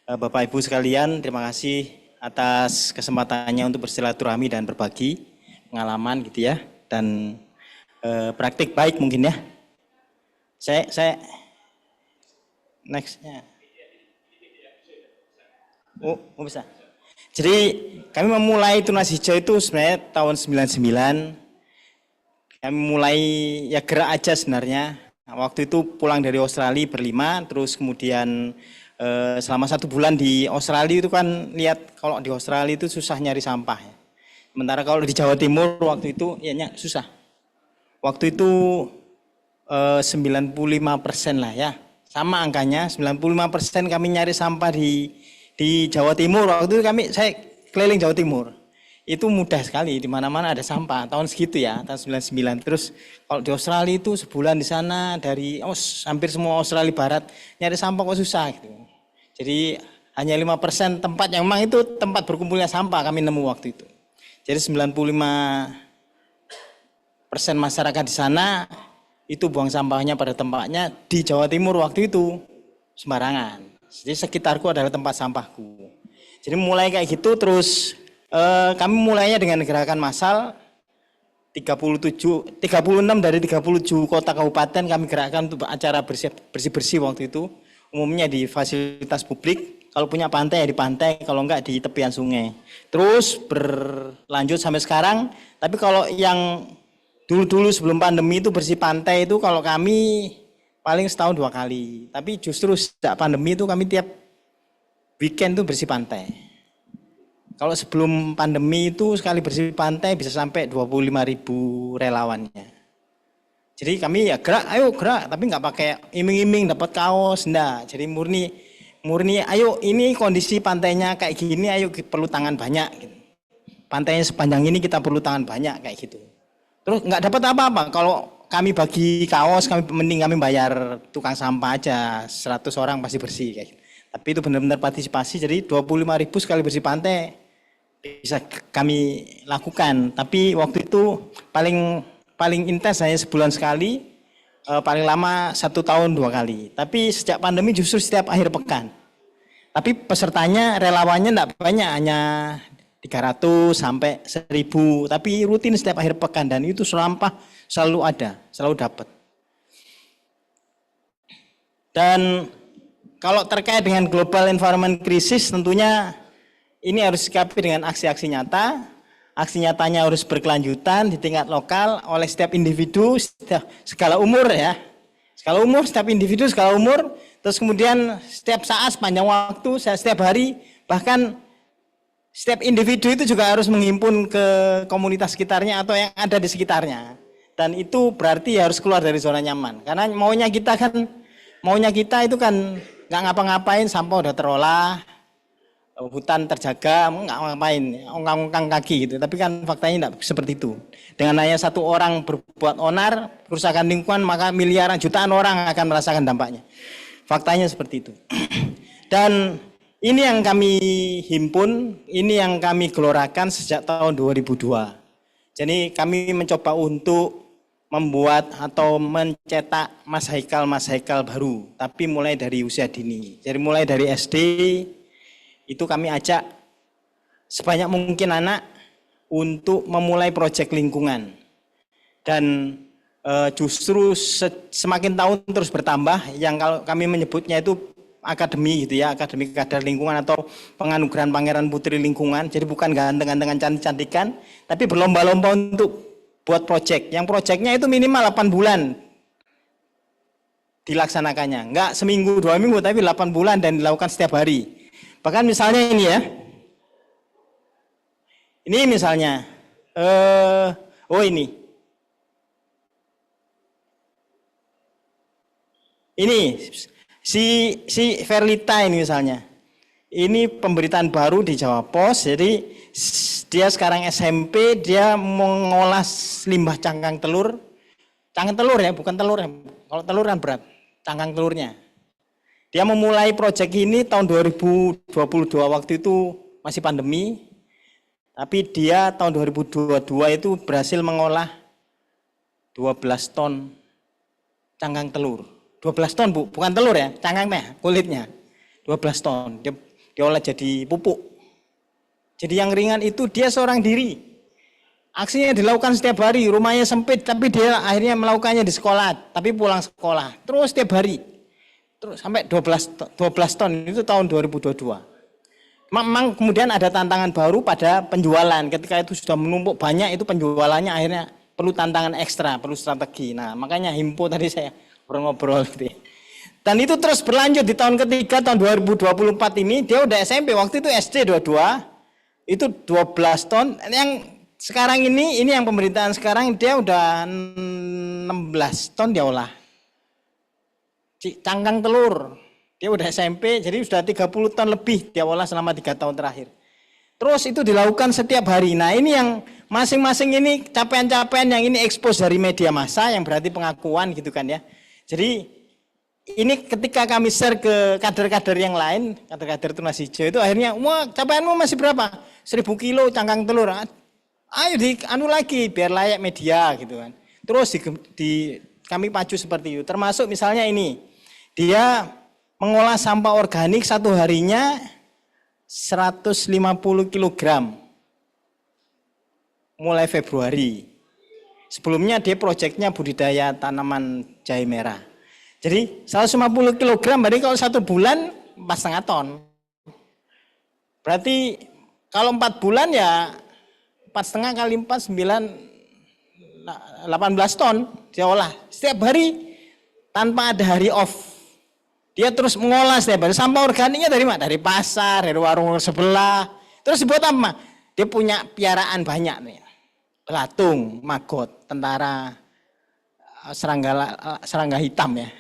Bapak Ibu sekalian, terima kasih atas kesempatannya untuk bersilaturahmi dan berbagi pengalaman gitu ya, dan praktik baik mungkin ya. Saya nextnya. Oh bisa. Jadi kami memulai Tunas Hijau itu sebenarnya tahun 99. Kami mulai ya gerak aja sebenarnya. Waktu itu pulang dari Australia berlima, terus kemudian selama 1 bulan di Australia itu kan lihat kalau di Australia itu susah nyari sampah ya. Sementara kalau di Jawa Timur waktu itu ya susah. Waktu itu 95% lah ya, sama angkanya 95% kami nyari sampah di Jawa Timur. Waktu itu saya keliling Jawa Timur. Itu mudah sekali, di mana-mana ada sampah tahun segitu ya, tahun 99. Terus kalau di Australia itu sebulan di sana dari hampir semua Australia Barat nyari sampah kok susah gitu. Jadi hanya 5% tempat yang memang itu tempat berkumpulnya sampah kami nemu waktu itu. Jadi 95% masyarakat di sana itu buang sampahnya pada tempatnya. Di Jawa Timur waktu itu sembarangan. Jadi sekitarku adalah tempat sampahku. Jadi mulai kayak gitu terus. Kami mulainya dengan gerakan massal 36 dari 37 kota kabupaten kami gerakkan untuk acara bersih-bersih waktu itu. Umumnya di fasilitas publik, kalau punya pantai ya di pantai, kalau enggak di tepian sungai. Terus berlanjut sampai sekarang, tapi kalau yang dulu-dulu sebelum pandemi itu bersih pantai itu kalau kami paling setahun 2 kali. Tapi justru sejak pandemi itu kami tiap weekend itu bersih pantai. Kalau sebelum pandemi itu sekali bersih pantai bisa sampai 25.000 relawannya. Jadi kami ya gerak, ayo gerak, tapi nggak pakai iming-iming dapat kaos, enggak. Jadi murni, ayo ini kondisi pantainya kayak gini, ayo perlu tangan banyak. Gitu. Pantainya sepanjang ini kita perlu tangan banyak kayak gitu. Terus nggak dapat apa-apa. Kalau kami bagi kaos, mending kami bayar tukang sampah aja, 100 orang pasti bersih kayak gitu. Tapi itu benar-benar partisipasi, jadi 25.000 sekali bersih pantai. Bisa kami lakukan, tapi waktu itu paling intens hanya sebulan sekali, paling lama 1 tahun 2 kali. Tapi sejak pandemi justru setiap akhir pekan. Tapi pesertanya relawannya enggak banyak, hanya 300 sampai 1000, tapi rutin setiap akhir pekan dan itu sampah selalu ada, selalu dapat. Dan kalau terkait dengan global environment crisis tentunya ini harus disikapi dengan aksi-aksi nyata. Aksi nyatanya harus berkelanjutan di tingkat lokal oleh setiap individu, segala umur ya. Skala umur, setiap individu, skala umur, terus kemudian setiap saat, sepanjang waktu, setiap hari, bahkan setiap individu itu juga harus menghimpun ke komunitas sekitarnya atau yang ada di sekitarnya. Dan itu berarti harus keluar dari zona nyaman. Karena maunya kita itu kan nggak ngapa-ngapain, sampah udah terolah, hutan terjaga, nggak ngapain, ongkang-ongkang kaki gitu. Tapi kan faktanya tidak seperti itu. Dengan hanya satu orang berbuat onar, kerusakan lingkungan, maka miliaran, jutaan orang akan merasakan dampaknya. Faktanya seperti itu. Dan ini yang kami himpun, ini yang kami gelorakan sejak tahun 2002. Jadi kami mencoba untuk membuat atau mencetak Mas Haikal baru, tapi mulai dari usia dini. Jadi mulai dari SD, itu kami ajak sebanyak mungkin anak untuk memulai proyek lingkungan. Dan justru semakin tahun terus bertambah, yang kalau kami menyebutnya itu akademi gitu ya, akademi kadar lingkungan atau penganugerahan Pangeran Putri Lingkungan. Jadi bukan ganteng-gantengan cantik-cantikan, tapi berlomba-lomba untuk buat proyek. Yang proyeknya itu minimal 8 bulan dilaksanakannya. Enggak seminggu, 2 minggu, tapi 8 bulan dan dilakukan setiap hari. Bahkan misalnya ini ya, ini misalnya, ini si Verlita ini misalnya, ini pemberitaan baru di Jawa Pos. Jadi dia sekarang SMP, dia mengolah limbah cangkang telur ya, bukan telur ya, kalau telur kan berat, cangkang telurnya. Dia memulai proyek ini tahun 2022, waktu itu masih pandemi. Tapi dia tahun 2022 itu berhasil mengolah 12 ton cangkang telur. 12 ton Bu, bukan telur ya, cangkangnya, kulitnya. 12 ton, dia diolah jadi pupuk. Jadi yang ringan itu dia seorang diri. Aksinya dilakukan setiap hari, rumahnya sempit, tapi dia akhirnya melakukannya di sekolah, tapi pulang sekolah, terus setiap hari. Terus sampai 12 ton itu tahun 2022. Memang kemudian ada tantangan baru pada penjualan. Ketika itu sudah menumpuk banyak, itu penjualannya akhirnya perlu tantangan ekstra, perlu strategi. Nah, makanya Himpo tadi saya ngobrol gitu. Dan itu terus berlanjut di tahun ketiga, tahun 2024 ini, dia udah SMP, waktu itu SD 22, itu 12 ton. Yang sekarang ini yang pemerintahan sekarang, dia udah 16 ton dia olah. Cangkang telur, dia udah SMP, jadi sudah 30 ton lebih dia olah selama 3 tahun terakhir. Terus itu dilakukan setiap hari. Nah ini yang masing-masing ini capaian-capaian yang ini expose dari media massa, yang berarti pengakuan gitu kan ya. Jadi ini ketika kami share ke kader-kader yang lain, kader-kader Tunas Hijau itu akhirnya, wah capaianmu masih berapa? 1000 kilo cangkang telur. Ayo anu lagi biar layak media gitu kan. Terus kami pacu seperti itu. Termasuk misalnya ini. Dia mengolah sampah organik satu harinya 150 kg mulai Februari. Sebelumnya dia proyeknya budidaya tanaman jahe merah. Jadi 150 kg berarti kalau 1 bulan 4,5 ton. Berarti kalau 4 bulan ya 4,5 kali 4, 18 ton dia olah setiap hari tanpa ada hari off. Dia terus mengolah setiap hari. Sampah organiknya dari mana? Dari pasar, dari warung sebelah. Terus dibuat apa? Dia punya piaraan banyak nih. Belatung, maggot, tentara, serangga hitam ya.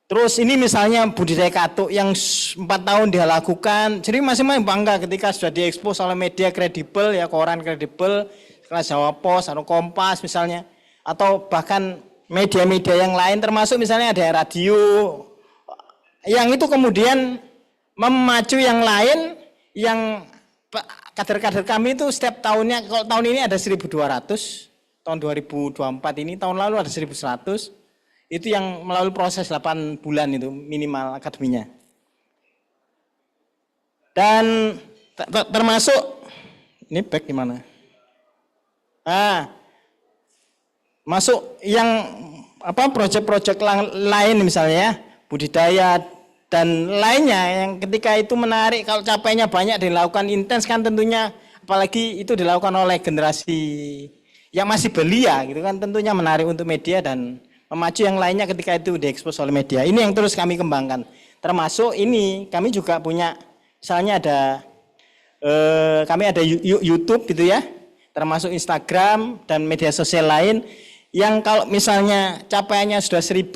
Terus ini misalnya budidaya katuk yang 4 tahun dia lakukan. Jadi masing-masing bangga ketika sudah diekspos oleh media kredibel ya, koran kredibel, kelas Jawa Pos atau Kompas misalnya, atau bahkan media-media yang lain, termasuk misalnya ada radio, yang itu kemudian memacu yang lain, yang kader-kader kami itu setiap tahunnya, kalau tahun ini ada 1.200, tahun 2024 ini, tahun lalu ada 1.100, itu yang melalui proses 8 bulan itu minimal akademinya. Dan termasuk ini back gimana? Nah, masuk yang apa proyek-proyek lain misalnya ya, budidaya dan lainnya yang ketika itu menarik, kalau capainya banyak dilakukan intens kan tentunya, apalagi itu dilakukan oleh generasi yang masih belia gitu kan, tentunya menarik untuk media dan memacu yang lainnya ketika itu diekspos oleh media. Ini yang terus kami kembangkan. Termasuk ini kami juga punya misalnya ada kami ada YouTube gitu ya, termasuk Instagram dan media sosial lain yang kalau misalnya capaiannya sudah 1000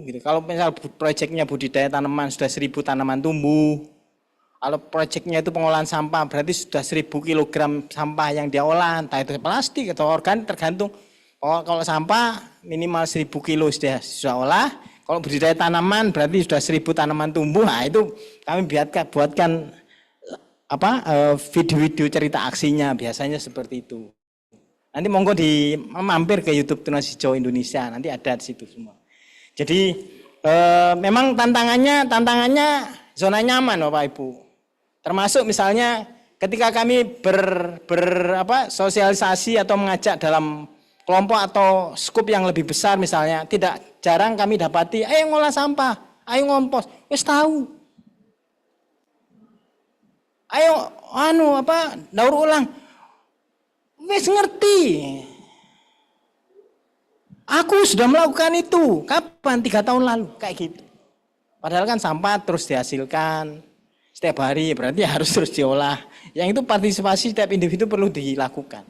gitu. Kalau misal proyeknya budidaya tanaman sudah 1000 tanaman tumbuh. Kalau proyeknya itu pengolahan sampah berarti sudah 1000 kilogram sampah yang dia olah, entah itu plastik atau organik tergantung. Kalau sampah minimal 1000 kilo sudah olah. Kalau budidaya tanaman berarti sudah 1000 tanaman tumbuh. Nah itu kami buatkan apa video-video cerita aksinya biasanya seperti itu. Nanti monggo mampir ke YouTube Tunas Hijau Indonesia, nanti ada di situ semua. Jadi memang tantangannya zona nyaman Bapak Ibu. Termasuk misalnya ketika kami sosialisasi atau mengajak dalam kelompok atau skup yang lebih besar misalnya, tidak jarang kami dapati, ayo ngolah sampah, ayo ngompos, wis tahu. Ayo daur ulang. Wis ngerti. Aku sudah melakukan itu. Kapan? 3 tahun lalu. Kayak gitu. Padahal kan sampah terus dihasilkan setiap hari. Berarti harus terus diolah. Yang itu partisipasi setiap individu perlu dilakukan.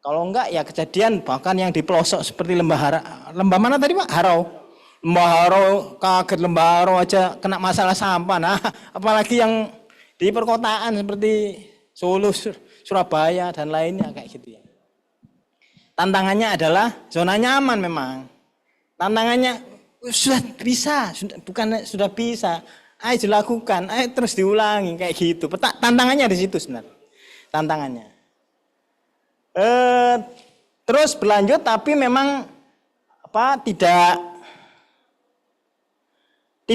Kalau enggak ya kejadian bahkan yang di pelosok seperti lembah mana tadi Pak? Harau. Lembah Harau, kaget lembah Harau aja kena masalah sampah. Nah apalagi yang di perkotaan seperti Solo, Surabaya dan lainnya kayak gitu ya. Tantangannya adalah zona nyaman memang. Tantangannya sudah bisa, sudah bisa. Ayo dilakukan, ayo terus diulangi kayak gitu. Tantangannya di situ sebenarnya. Tantangannya. Terus berlanjut tapi memang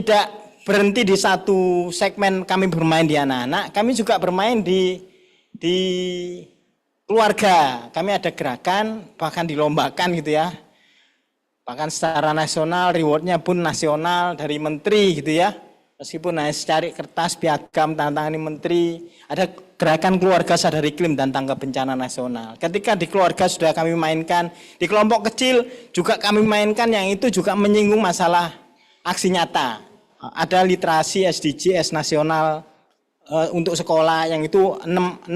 tidak berhenti di satu segmen kami bermain di anak-anak, kami juga bermain di keluarga. Kami ada gerakan, bahkan dilombakan gitu ya. Bahkan secara nasional, rewardnya pun nasional dari menteri gitu ya. Meskipun hanya secari kertas, piagam, tantangan menteri, ada gerakan keluarga sadar iklim dan tanggap bencana nasional. Ketika di keluarga sudah kami mainkan, di kelompok kecil juga kami mainkan yang itu juga menyinggung masalah aksi nyata. Ada literasi SDGs nasional untuk sekolah yang itu 6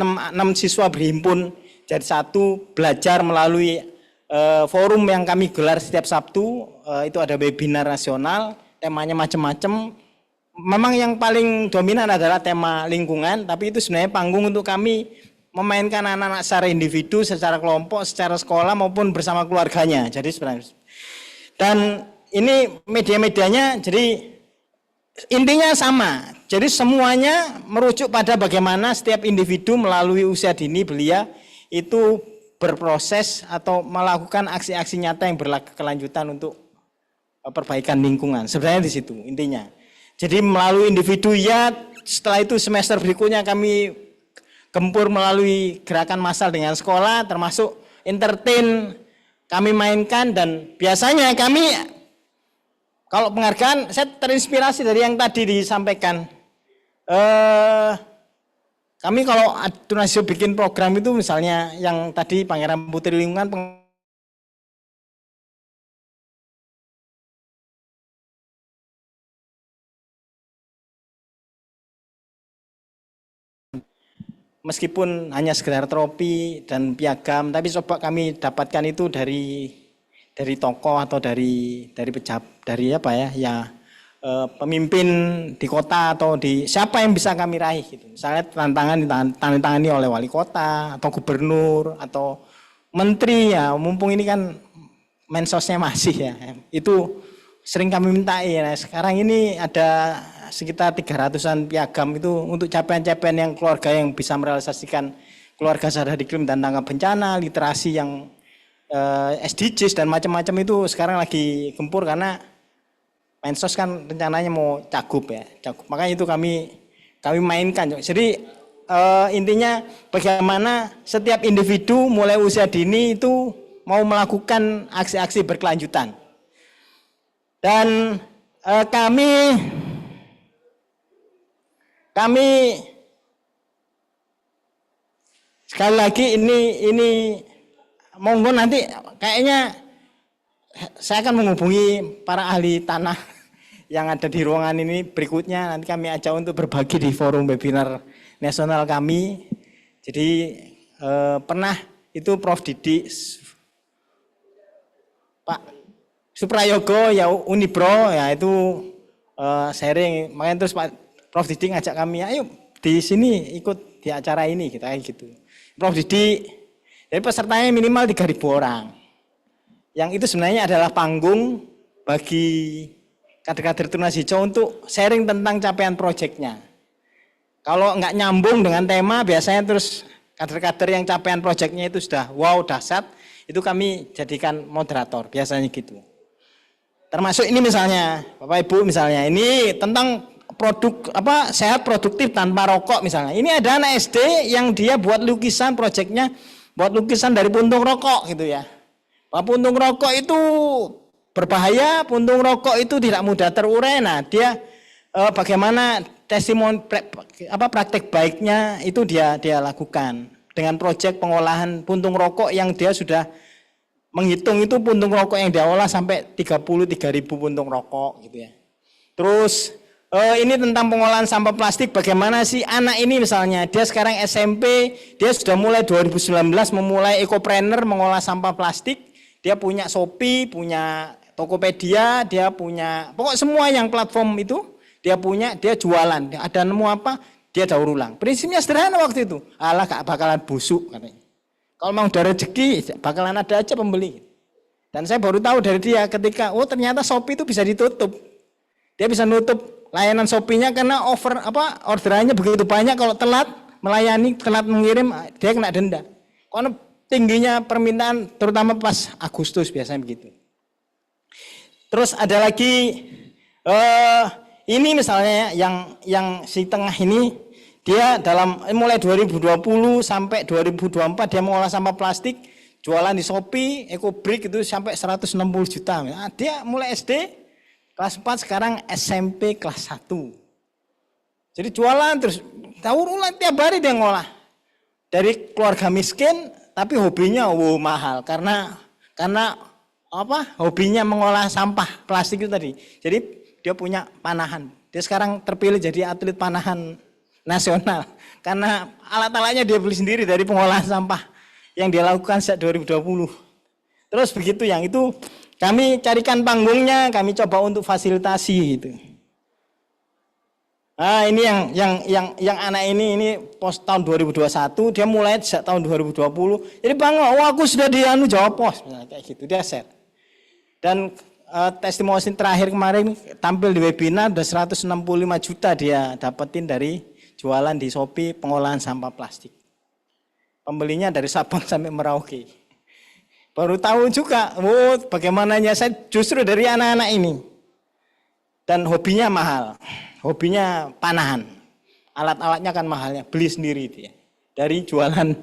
siswa berhimpun jadi satu, belajar melalui forum yang kami gelar setiap Sabtu. Itu ada webinar nasional, temanya macam-macam. Memang yang paling dominan adalah tema lingkungan, tapi itu sebenarnya panggung untuk kami memainkan anak-anak secara individu, secara kelompok, secara sekolah maupun bersama keluarganya. Jadi sebenarnya dan ini media-medianya jadi intinya sama, jadi semuanya merujuk pada bagaimana setiap individu melalui usia dini belia itu berproses atau melakukan aksi-aksi nyata yang berkelanjutan untuk perbaikan lingkungan. Sebenarnya di situ intinya. Jadi melalui individu ya, setelah itu semester berikutnya kami gempur melalui gerakan massal dengan sekolah, termasuk entertain kami mainkan dan biasanya kami kalau penghargaan, saya terinspirasi dari yang tadi disampaikan. Kami kalau Tunas Hijau bikin program itu misalnya yang tadi Pangeran Putri Lingkungan, meskipun hanya sekedar trofi dan piagam, tapi coba kami dapatkan itu dari tokoh atau dari pemimpin di kota atau di siapa yang bisa kami raih gitu. Misalnya tantangan oleh wali kota atau gubernur atau menteri ya, mumpung ini kan mensosnya masih ya. Itu sering kami mintai. Nah, sekarang ini ada sekitar 300-an piagam itu untuk capaian-capaian yang keluarga yang bisa merealisasikan keluarga sadar iklim dan tanggap bencana, literasi yang SDGs dan macam-macam itu sekarang lagi gempur karena Mensos kan rencananya mau cagup ya, cagup. Makanya itu kami mainkan. Jadi intinya bagaimana setiap individu mulai usia dini itu mau melakukan aksi-aksi berkelanjutan. Dan kami sekali lagi ini monggo nanti kayaknya saya akan menghubungi para ahli tanah yang ada di ruangan ini berikutnya, nanti kami ajak untuk berbagi di forum webinar nasional kami. Jadi pernah itu Prof. Didik Pak Suprayogo ya Unibro ya itu sharing, makanya terus Pak Prof. Didik ngajak kami, ayo di sini ikut di acara ini kita kayak gitu. Prof. Didik, jadi pesertanya minimal 3.000 orang. Yang itu sebenarnya adalah panggung bagi kader-kader Tunas Hijau untuk sharing tentang capaian proyeknya. Kalau nggak nyambung dengan tema, biasanya terus kader-kader yang capaian proyeknya itu sudah wow dahsyat, itu kami jadikan moderator, biasanya gitu. Termasuk ini misalnya, Bapak Ibu misalnya, ini tentang produk sehat produktif tanpa rokok misalnya. Ini ada anak SD yang dia buat lukisan, proyeknya buat lukisan dari puntung rokok gitu ya. Puntung rokok itu berbahaya, puntung rokok itu tidak mudah terurai. Nah, dia bagaimana testimoni praktek baiknya itu dia lakukan dengan proyek pengolahan puntung rokok yang dia sudah menghitung itu puntung rokok yang dia olah sampai 33.000 puntung rokok gitu ya. Terus ini tentang pengolahan sampah plastik, bagaimana sih anak ini misalnya, dia sekarang SMP, dia sudah mulai 2019 memulai ekopreneur mengolah sampah plastik, dia punya Shopee, punya Tokopedia, dia punya, pokok semua yang platform itu, dia punya, dia jualan, ada nemu apa, dia daur ulang. Prinsipnya sederhana waktu itu, alah gak bakalan busuk katanya. Kalau mau ada rezeki, bakalan ada aja pembeli. Dan saya baru tahu dari dia ketika, oh ternyata Shopee itu bisa ditutup. Dia bisa nutup layanan Shopee-nya karena orderannya begitu banyak, kalau telat melayani, telat mengirim, dia kena denda. Karena tingginya permintaan terutama pas Agustus biasanya begitu. Terus ada lagi ini misalnya yang si tengah ini, dia dalam mulai 2020 sampai 2024 dia mengolah sampah plastik, jualan di Shopee, EcoBrick itu sampai 160 juta. Nah, dia mulai SD kelas 4, sekarang SMP kelas 1. Jadi jualan terus daur ulang tiap hari dia ngolah. Dari keluarga miskin tapi hobinya mahal karena hobinya mengolah sampah plastik itu tadi. Jadi dia punya panahan. Dia sekarang terpilih jadi atlet panahan nasional karena alat-alatnya dia beli sendiri dari pengolahan sampah yang dia lakukan sejak 2020. Terus begitu yang itu kami carikan panggungnya, kami coba untuk fasilitasi gitu. Nah, ini yang anak ini pos tahun 2021, dia mulai sejak tahun 2020. Jadi bangga, aku sudah Jawa Pos, kayak gitu dia share. Dan testimoni terakhir kemarin tampil di webinar, udah 165 juta dia dapetin dari jualan di Shopee pengolahan sampah plastik. Pembelinya dari Sabang sampai Merauke. Baru tahu juga, bagaimananya saya justru dari anak-anak ini. Dan hobinya mahal, hobinya panahan. Alat-alatnya kan mahalnya, beli sendiri dia. Dari jualan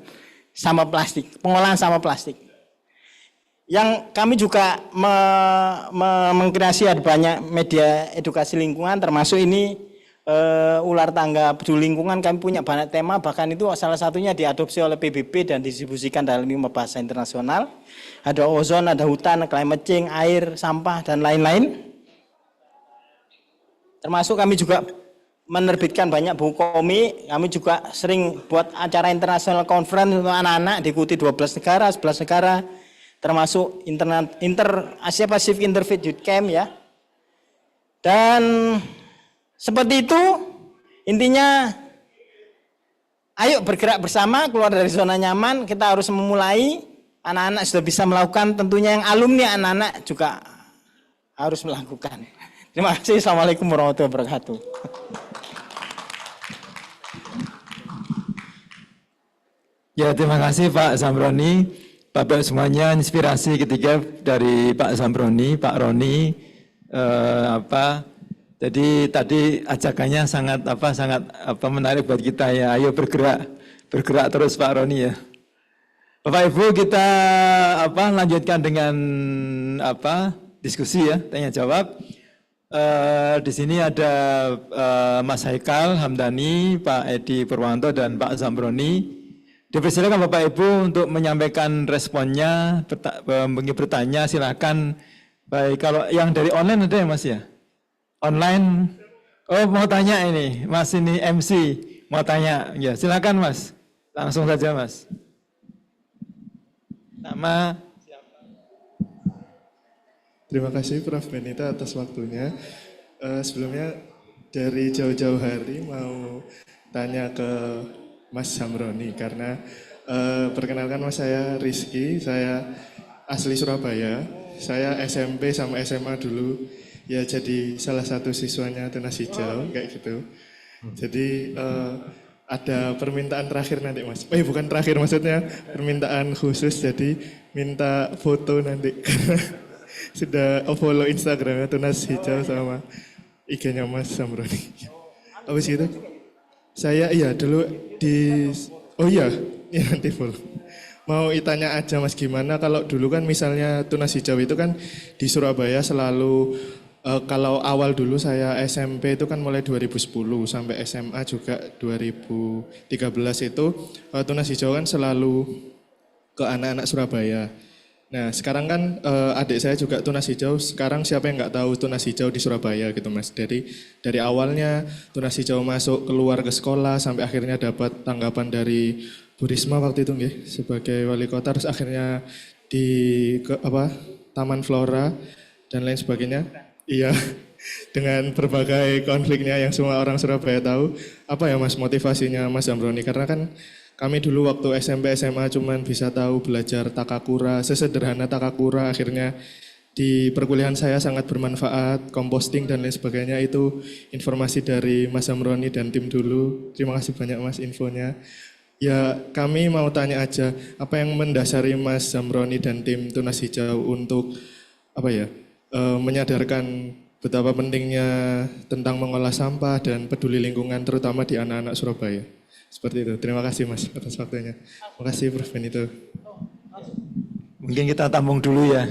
sampah plastik, pengolahan sampah plastik. Yang kami juga mengkreasi ada banyak media edukasi lingkungan, termasuk ini ular tangga peduli lingkungan. Kami punya banyak tema, bahkan itu salah satunya diadopsi oleh PBB dan didistribusikan dalam 5 bahasa internasional. Ada ozon, ada hutan, climate change, air, sampah, dan lain-lain. Termasuk kami juga menerbitkan banyak buku komik. Kami juga sering buat acara internasional conference untuk anak-anak, diikuti 12 negara, 11 negara, termasuk Asia Pacific Interfaith Youth Camp ya. Dan seperti itu, intinya ayo bergerak bersama, keluar dari zona nyaman, kita harus memulai. Anak-anak sudah bisa melakukan, tentunya yang alumni anak-anak juga harus melakukan. Terima kasih, Assalamualaikum warahmatullahi wabarakatuh. Ya, terima kasih Pak Zamroni. Bapak semuanya inspirasi ketiga dari Pak Zamroni, Pak Roni, Jadi tadi ajakannya sangat menarik buat kita ya. Ayo bergerak terus Pak Roni ya. Bapak Ibu kita lanjutkan dengan diskusi ya, tanya jawab. Di sini ada Mas Haikal Hamdani, Pak Edi Purwanto dan Pak Zamroni. Dipersilakan Bapak Ibu untuk menyampaikan responnya, bertanya silakan. Baik, kalau yang dari online ada ya Mas ya? Online, mau tanya ini, Mas ini MC, mau tanya, ya silakan Mas, langsung saja Mas. Nama, siapa? Terima kasih Prof. Benita atas waktunya. Sebelumnya dari jauh-jauh hari mau tanya ke Mas Zamroni karena perkenalkan Mas, saya Rizky, saya asli Surabaya, saya SMP sama SMA dulu. Ya jadi salah satu siswanya Tunas Hijau kayak gitu. Jadi ada permintaan terakhir nanti Mas. Bukan terakhir, maksudnya permintaan khusus, jadi minta foto nanti. Sudah follow Instagramnya Tunas Hijau sama IG-nya Mas Zamroni. Habis gitu saya dulu di nanti follow. Mau tanya aja Mas, gimana kalau dulu kan misalnya Tunas Hijau itu kan di Surabaya selalu kalau awal dulu saya SMP itu kan mulai 2010 sampai SMA juga 2013 itu Tunas Hijau kan selalu ke anak-anak Surabaya. Nah sekarang kan adik saya juga Tunas Hijau, sekarang siapa yang nggak tahu Tunas Hijau di Surabaya gitu Mas. Dari awalnya Tunas Hijau masuk keluar ke sekolah sampai akhirnya dapat tanggapan dari Bu Risma waktu itu nggih sebagai wali kota, terus akhirnya Taman Flora dan lain sebagainya. Iya, dengan berbagai konfliknya yang semua orang Surabaya tahu. Apa ya Mas motivasinya Mas Zamroni? Karena kan kami dulu waktu SMP SMA cuman bisa tahu belajar takakura, sesederhana takakura, akhirnya di perkuliahan saya sangat bermanfaat, composting dan lain sebagainya, itu informasi dari Mas Zamroni dan tim dulu. Terima kasih banyak Mas infonya. Ya kami mau tanya aja, apa yang mendasari Mas Zamroni dan tim Tunas Hijau untuk menyadarkan betapa pentingnya tentang mengolah sampah dan peduli lingkungan terutama di anak-anak Surabaya. Seperti itu. Terima kasih Mas atas waktunya. Terima kasih Prof. Benito. Mungkin kita tampung dulu ya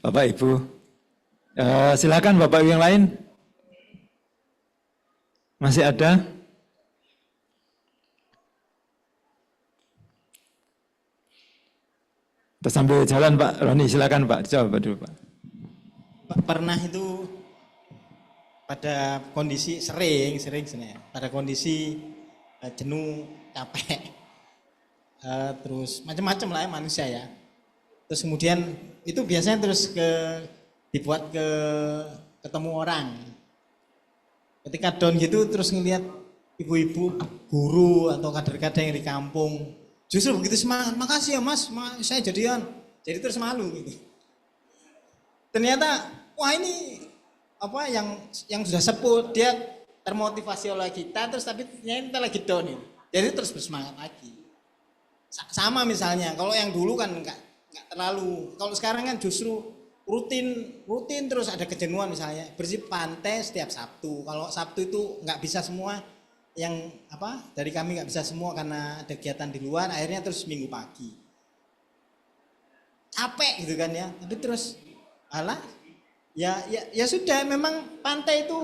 Bapak Ibu. Silakan Bapak Ibu yang lain. Masih ada? Kita sambil jalan Pak Roni, silakan Pak, jawab dulu Pak. Pernah itu pada kondisi sering sebenarnya, pada kondisi jenuh, capek, terus macam-macam lah ya manusia ya. Terus kemudian itu biasanya terus dibuat ketemu orang. Ketika down gitu terus ngelihat ibu-ibu guru atau kader-kader yang di kampung, justru begitu semangat, makasih ya Mas, saya jadian. Jadi terus malu gitu. Ternyata wah ini yang sudah sepuh, dia termotivasi oleh kita, terus tapi kita lagi down ini. Jadi terus bersemangat lagi. Sama misalnya, kalau yang dulu kan enggak terlalu, kalau sekarang kan justru rutin terus ada kejenuhan misalnya, bersih pantai setiap Sabtu. Kalau Sabtu itu enggak bisa semua, dari kami enggak bisa semua karena ada kegiatan di luar, akhirnya terus Minggu pagi. Capek gitu kan ya, tapi terus ya sudah, memang pantai itu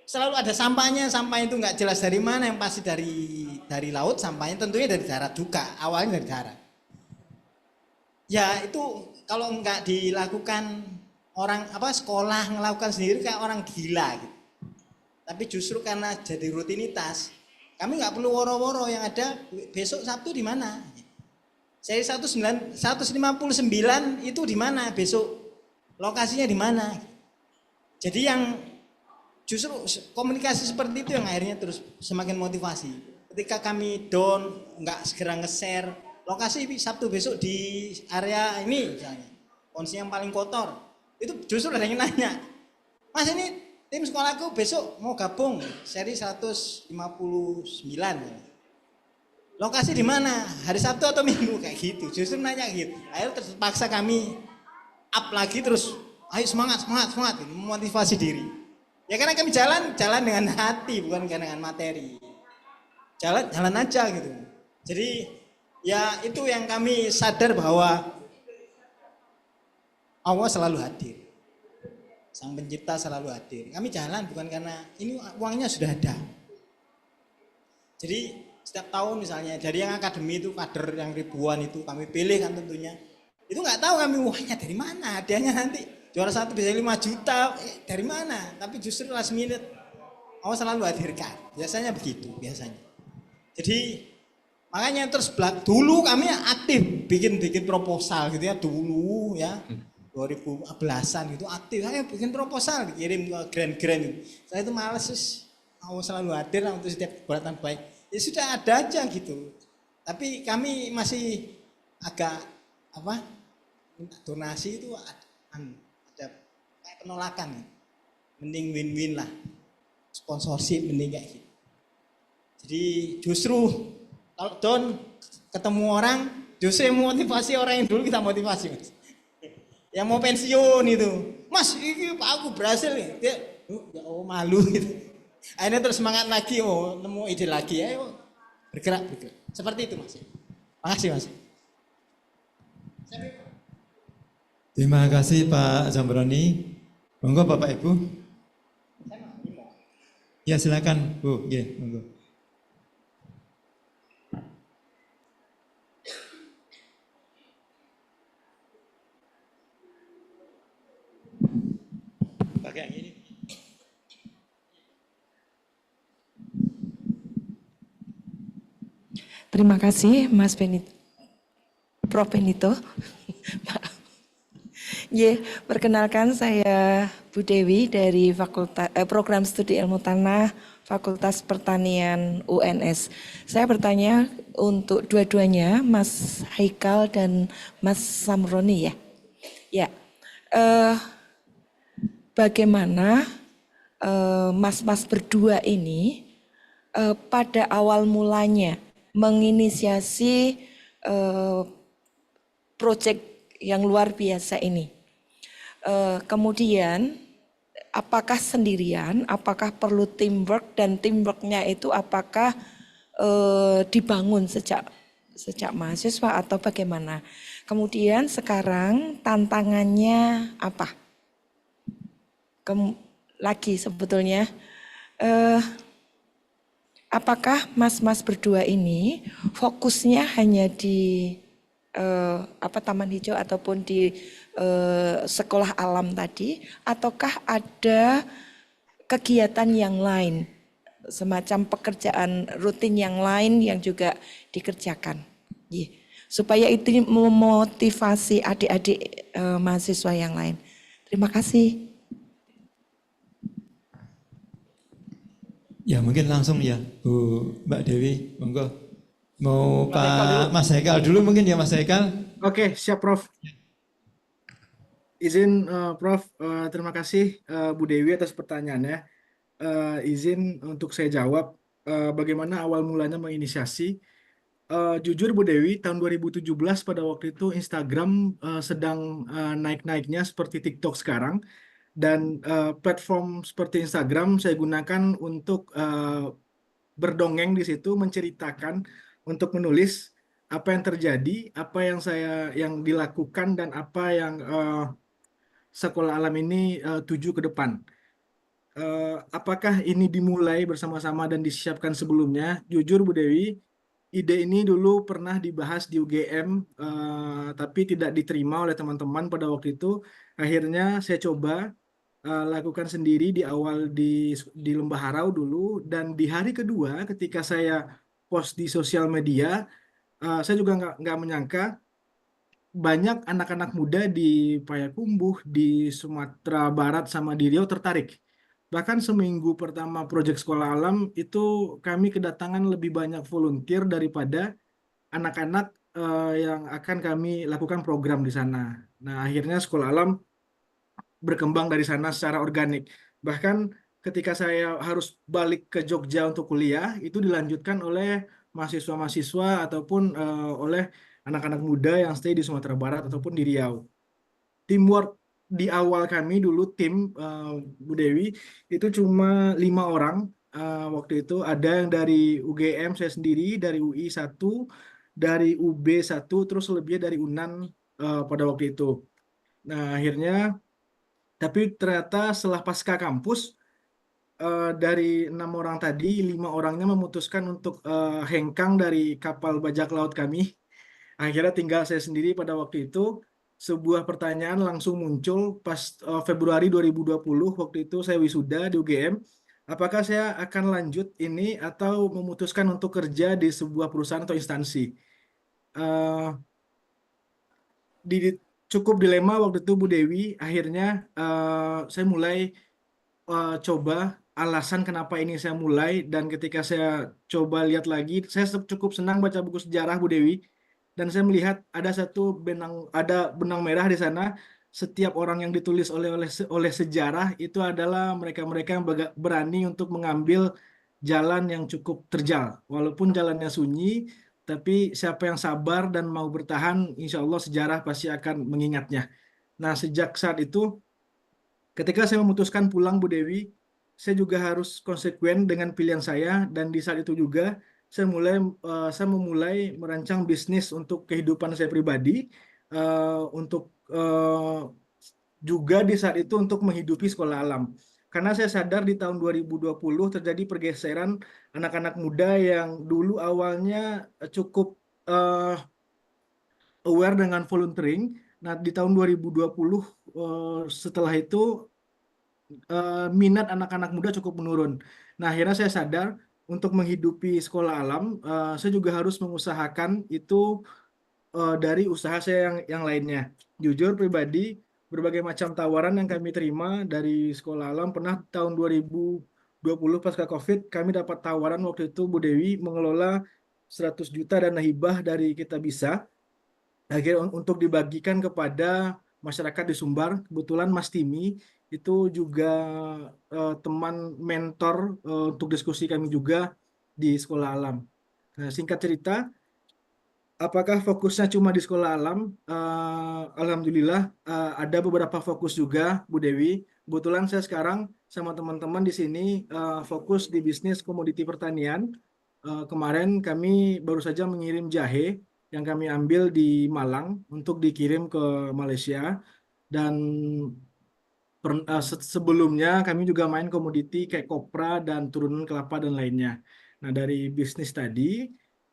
selalu ada sampahnya, sampah itu nggak jelas dari mana, yang pasti dari laut, sampahnya tentunya dari darat juga, awalnya dari darat. Ya itu kalau nggak dilakukan orang sekolah ngelakukan sendiri kayak orang gila gitu. Tapi justru karena jadi rutinitas, kami nggak perlu woro-woro, yang ada besok Sabtu di mana. Seri 159 itu di mana besok? Lokasinya di mana? Jadi yang justru komunikasi seperti itu yang akhirnya terus semakin motivasi. Ketika kami down, nggak segera nge-share lokasi Sabtu besok di area ini misalnya, kondisi yang paling kotor, itu justru ada yang nanya, Mas ini tim sekolahku besok mau gabung seri 159, lokasi di mana? Hari Sabtu atau Minggu? Kayak gitu, justru nanya gitu. Akhirnya terpaksa kami up lagi terus, ayo semangat, memotivasi diri. Ya karena kami jalan dengan hati, bukan dengan materi. Jalan aja gitu. Jadi ya itu yang kami sadar bahwa Allah selalu hadir. Sang pencipta selalu hadir. Kami jalan bukan karena ini uangnya sudah ada. Jadi setiap tahun misalnya dari yang akademi itu kader yang ribuan itu kami pilih kan tentunya. Itu nggak tahu kami uangnya dari mana. Hadiahnya nanti juara 1 bisa 5 juta dari mana. Tapi justru last minute Allah selalu hadirkan. Biasanya begitu biasanya. Jadi makanya terus dulu kami aktif bikin proposal gitu ya dulu ya. 2011-an gitu aktif, saya bikin proposal dikirim ke grand-grand gitu. Saya itu males sih, mau selalu hadir untuk setiap kegiatan baik. Ya sudah ada aja gitu. Tapi kami masih agak minta donasi itu ada kayak penolakan. Mending win-win lah. Sponsorship mending kayak gitu. Jadi justru kalau Don ketemu orang, justru yang motivasi orang yang dulu kita motivasi Mas. Yang mau pensiun itu, Mas, ini aku berhasil nih. Dia, malu gitu. Akhirnya terus semangat lagi, nemu ide lagi, ayo bergerak. Seperti itu Mas. Makasih Mas. Terima kasih Pak Zambroni. Monggo Bapak Ibu. Ya silakan Bu, ya, monggo. Pakai yang ini. Terima kasih Mas Benito. Prof Benito. Perkenalkan saya Bu Dewi dari Program Studi Ilmu Tanah Fakultas Pertanian UNS. Saya bertanya untuk dua-duanya, Mas Haikal dan Mas Samroni ya. Ya. Bagaimana mas-mas berdua ini pada awal mulanya menginisiasi proyek yang luar biasa ini. Kemudian apakah sendirian, apakah perlu teamwork, dan teamworknya itu apakah dibangun sejak mahasiswa atau bagaimana? Kemudian sekarang tantangannya apa? Lagi sebetulnya, apakah mas-mas berdua ini fokusnya hanya di taman hijau ataupun di sekolah alam tadi, ataukah ada kegiatan yang lain, semacam pekerjaan rutin yang lain yang juga dikerjakan, supaya itu memotivasi adik-adik mahasiswa yang lain. Terima kasih. Ya mungkin langsung ya Bu Mbak Dewi, monggo. Mau Pak Mas Haikal dulu mungkin ya Mas Haikal. Oke, siap Prof. Izin Prof, terima kasih Bu Dewi atas pertanyaannya. Izin untuk saya jawab bagaimana awal mulanya menginisiasi. Jujur Bu Dewi, tahun 2017 pada waktu itu Instagram sedang naik-naiknya seperti TikTok sekarang. Dan platform seperti Instagram saya gunakan untuk berdongeng di situ, menceritakan, untuk menulis apa yang terjadi, apa yang dilakukan, dan apa yang sekolah alam ini tuju ke depan. Apakah ini dimulai bersama-sama dan disiapkan sebelumnya? Jujur Bu Dewi, ide ini dulu pernah dibahas di UGM, tapi tidak diterima oleh teman-teman pada waktu itu. Akhirnya saya coba lakukan sendiri di awal di Lembah Harau dulu, dan di hari kedua ketika saya post di sosial media, saya juga nggak menyangka banyak anak-anak muda di Payakumbuh, di Sumatera Barat sama di Riau tertarik. Bahkan seminggu pertama proyek sekolah alam itu kami kedatangan lebih banyak volunteer daripada anak-anak yang akan kami lakukan program di sana. Nah, akhirnya sekolah alam berkembang dari sana secara organik. Bahkan ketika saya harus balik ke Jogja untuk kuliah, itu dilanjutkan oleh mahasiswa-mahasiswa ataupun oleh anak-anak muda yang stay di Sumatera Barat ataupun di Riau. Teamwork di awal kami dulu tim Bu Dewi itu cuma 5 orang. Waktu itu ada yang dari UGM saya sendiri, dari UI 1, dari UB 1, terus lebihnya dari UNAN pada waktu itu. Nah akhirnya, tapi ternyata setelah pasca kampus, dari 6 orang tadi, 5 orangnya memutuskan untuk hengkang dari kapal bajak laut kami. Akhirnya tinggal saya sendiri pada waktu itu. Sebuah pertanyaan langsung muncul pas Februari 2020, waktu itu saya wisuda di UGM. Apakah saya akan lanjut ini atau memutuskan untuk kerja di sebuah perusahaan atau instansi? Eh, Cukup dilema waktu itu Bu Dewi. Akhirnya saya mulai coba alasan kenapa ini saya mulai, dan ketika saya coba lihat lagi, saya cukup senang baca buku sejarah Bu Dewi, dan saya melihat ada benang merah di sana. Setiap orang yang ditulis oleh sejarah itu adalah mereka-mereka yang berani untuk mengambil jalan yang cukup terjal, walaupun jalannya sunyi, tapi siapa yang sabar dan mau bertahan, insya Allah sejarah pasti akan mengingatnya. Nah, sejak saat itu, ketika saya memutuskan pulang Bu Dewi, saya juga harus konsekuen dengan pilihan saya, dan di saat itu juga saya memulai merancang bisnis untuk kehidupan saya pribadi, untuk juga di saat itu untuk menghidupi sekolah alam. Karena saya sadar di tahun 2020 terjadi pergeseran anak-anak muda yang dulu awalnya cukup aware dengan volunteering. Nah, di tahun 2020 setelah itu minat anak-anak muda cukup menurun. Nah, akhirnya saya sadar untuk menghidupi sekolah alam, saya juga harus mengusahakan itu dari usaha saya yang lainnya. Jujur pribadi, berbagai macam tawaran yang kami terima dari sekolah alam, pernah tahun 2020 pasca COVID, kami dapat tawaran waktu itu Bu Dewi mengelola 100 juta dana hibah dari Kita Bisa, akhirnya untuk dibagikan kepada masyarakat di Sumbar. Kebetulan Mas Timi itu juga teman mentor untuk diskusi kami juga di sekolah alam. Nah, singkat cerita, apakah fokusnya cuma di sekolah alam? Alhamdulillah ada beberapa fokus juga Bu Dewi. Kebetulan saya sekarang sama teman-teman di sini fokus di bisnis komoditi pertanian. Kemarin kami baru saja mengirim jahe yang kami ambil di Malang untuk dikirim ke Malaysia, dan sebelumnya kami juga main komoditi kayak kopra dan turunan kelapa dan lainnya. Nah, dari bisnis tadi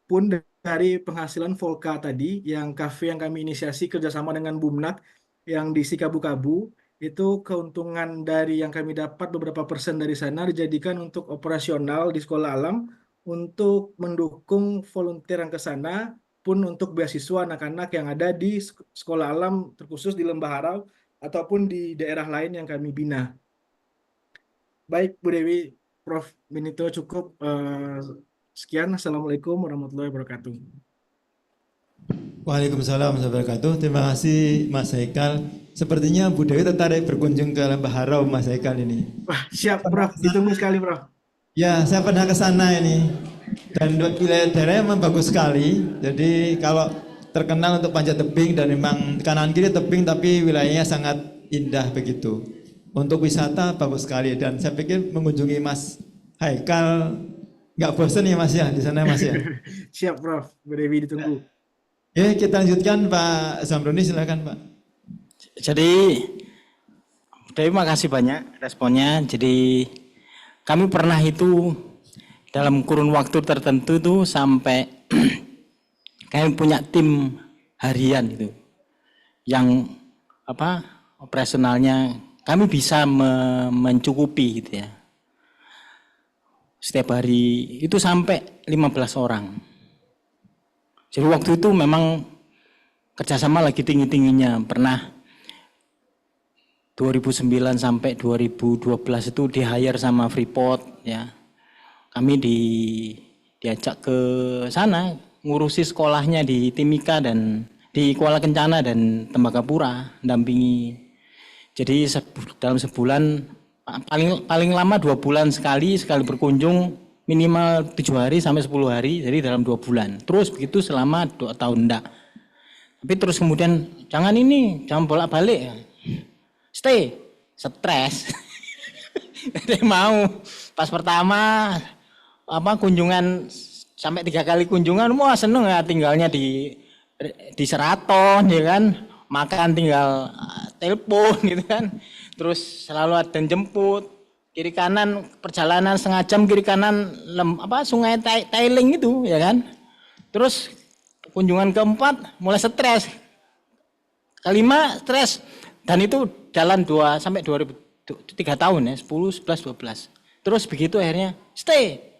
pun dari penghasilan Volka tadi, yang kafe yang kami inisiasi kerjasama dengan Bumnak yang di Sikabu-Kabu, itu keuntungan dari yang kami dapat beberapa persen dari sana dijadikan untuk operasional di sekolah alam, untuk mendukung volunteer yang ke sana, pun untuk beasiswa anak-anak yang ada di sekolah alam, terkhusus di Lembah Harau ataupun di daerah lain yang kami bina. Baik Bu Dewi, Prof. Benito cukup. Sekian, Assalamualaikum warahmatullahi wabarakatuh. Waalaikumsalam warahmatullahi wabarakatuh. Terima kasih Mas Haikal. Sepertinya Bu Dewi tertarik berkunjung ke Lembah Harau, Mas Haikal ini. Wah, siap Prof, ditunggu sekali Prof. Ya, saya pernah ke sana ini. Dan wilayah daerahnya memang bagus sekali. Jadi kalau terkenal untuk panjat tebing, dan memang kanan kiri tebing tapi wilayahnya sangat indah begitu. Untuk wisata bagus sekali, dan saya pikir mengunjungi Mas Haikal nggak bosan ya Mas ya di sana Mas ya. Siap Prof, Bu Dewi ditunggu. Ya, kita lanjutkan Pak Zamroni, silakan Pak. Jadi, terima kasih banyak responnya. Jadi, kami pernah itu dalam kurun waktu tertentu tuh sampai kami punya tim harian itu, yang operasionalnya kami bisa mencukupi gitu ya. Setiap hari itu sampai 15 orang. Jadi waktu itu memang kerjasama lagi tinggi-tingginya. Pernah 2009 sampai 2012 itu di hire sama Freeport ya. Kami diajak ke sana ngurusi sekolahnya di Timika dan di Kuala Kencana dan Tembagapura, dampingi. Jadi dalam sebulan paling lama 2 bulan sekali berkunjung, minimal 7 hari sampai 10 hari, jadi dalam 2 bulan. Terus begitu selama 2 tahun enggak. Tapi terus kemudian jangan bolak-balik. stay, stres. Nggak ada yang mau. Pas pertama kunjungan sampai 3 kali kunjungan, wah seneng ya tinggalnya di Seraton ya kan, makan tinggal telepon gitu kan, terus selalu ada yang jemput, kiri kanan perjalanan setengah jam kiri kanan sungai Tailing itu ya kan. Terus kunjungan keempat mulai stres, kelima stres, dan itu jalan 3 tahun ya, 10, 11, 12. Terus begitu akhirnya stay.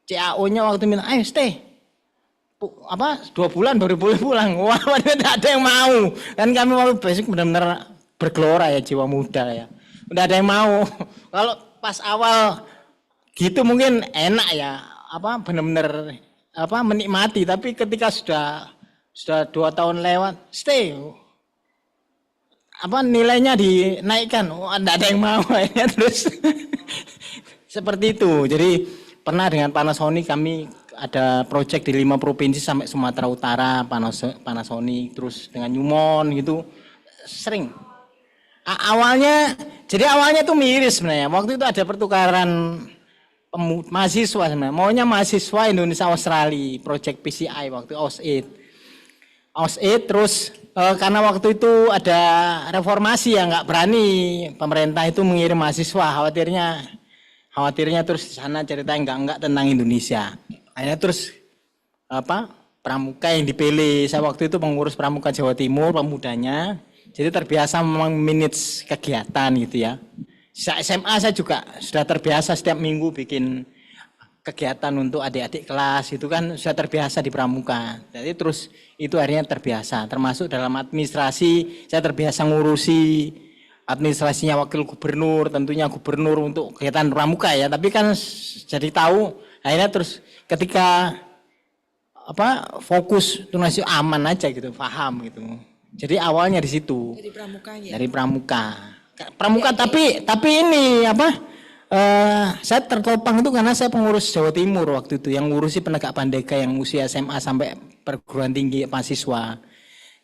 CAO-nya waktu minta, ayo stay. 2 bulan baru boleh pulang. Wah, tidak ada yang mau. Kan kami mau basic benar-benar bergelora ya, jiwa muda ya. Udah ada yang mau. Kalau pas awal gitu mungkin enak ya, benar-benar menikmati. Tapi ketika sudah 2 tahun lewat, stay. Nilainya dinaikkan, tidak ada yang mau ya, terus seperti itu. Jadi pernah dengan Panasonic kami ada proyek di 5 provinsi sampai Sumatera Utara, Panasonic, terus dengan Newmont gitu, sering. Awalnya tuh miris sebenarnya. Waktu itu ada pertukaran mahasiswa sebenarnya. Maunya mahasiswa Indonesia Australia, proyek PCI waktu AUS8, terus karena waktu itu ada reformasi ya, nggak berani pemerintah itu mengirim mahasiswa, khawatirnya terus di sana ceritanya enggak tentang Indonesia. Akhirnya terus pramuka yang dipilih, saya waktu itu pengurus pramuka Jawa Timur pemudanya, jadi terbiasa memang manage kegiatan gitu ya. SMA saya juga sudah terbiasa setiap minggu bikin kegiatan untuk adik-adik kelas, itu kan sudah terbiasa di pramuka. Jadi terus itu akhirnya terbiasa, termasuk dalam administrasi saya terbiasa ngurusi administrasinya wakil gubernur, tentunya gubernur untuk kegiatan pramuka ya. Tapi kan jadi tahu, akhirnya terus ketika fokus tunasi aman aja gitu, paham gitu. Jadi awalnya di situ. Dari pramuka ya. Dari pramuka, tapi ini saya tertopang itu karena saya pengurus Jawa Timur waktu itu yang ngurusi penegak pandega yang usia SMA sampai perguruan tinggi mahasiswa.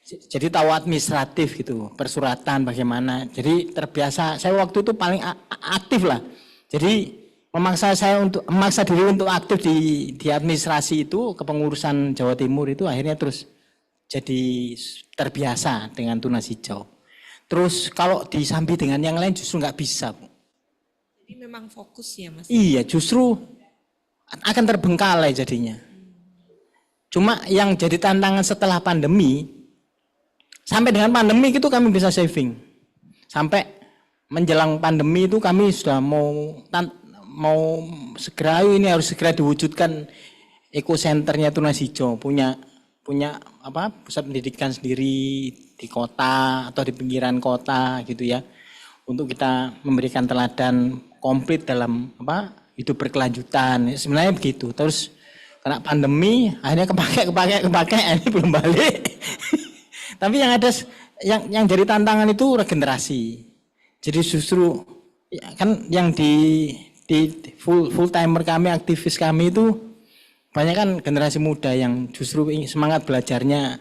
Jadi tahu administratif gitu, persuratan bagaimana. Jadi terbiasa, saya waktu itu paling aktif lah. Jadi memaksa diri untuk aktif di administrasi itu, kepengurusan Jawa Timur itu akhirnya terus jadi terbiasa dengan tunas hijau. Terus kalau disambi dengan yang lain justru nggak bisa, Bu. Jadi memang fokus ya Mas? Iya, justru akan terbengkalai jadinya. Cuma yang jadi tantangan setelah pandemi, sampai dengan pandemi itu kami bisa saving. Sampai menjelang pandemi itu kami sudah mau segera, ini harus segera diwujudkan ekosenternya tunas hijau, punya pusat pendidikan sendiri di kota atau di pinggiran kota gitu ya, untuk kita memberikan teladan komplit dalam hidup berkelanjutan. Sebenarnya begitu. Terus karena pandemi akhirnya kepake ini belum balik. Tapi yang ada yang jadi tantangan itu regenerasi. Jadi justru kan yang di full timer kami, aktivis kami itu banyak kan generasi muda yang justru semangat belajarnya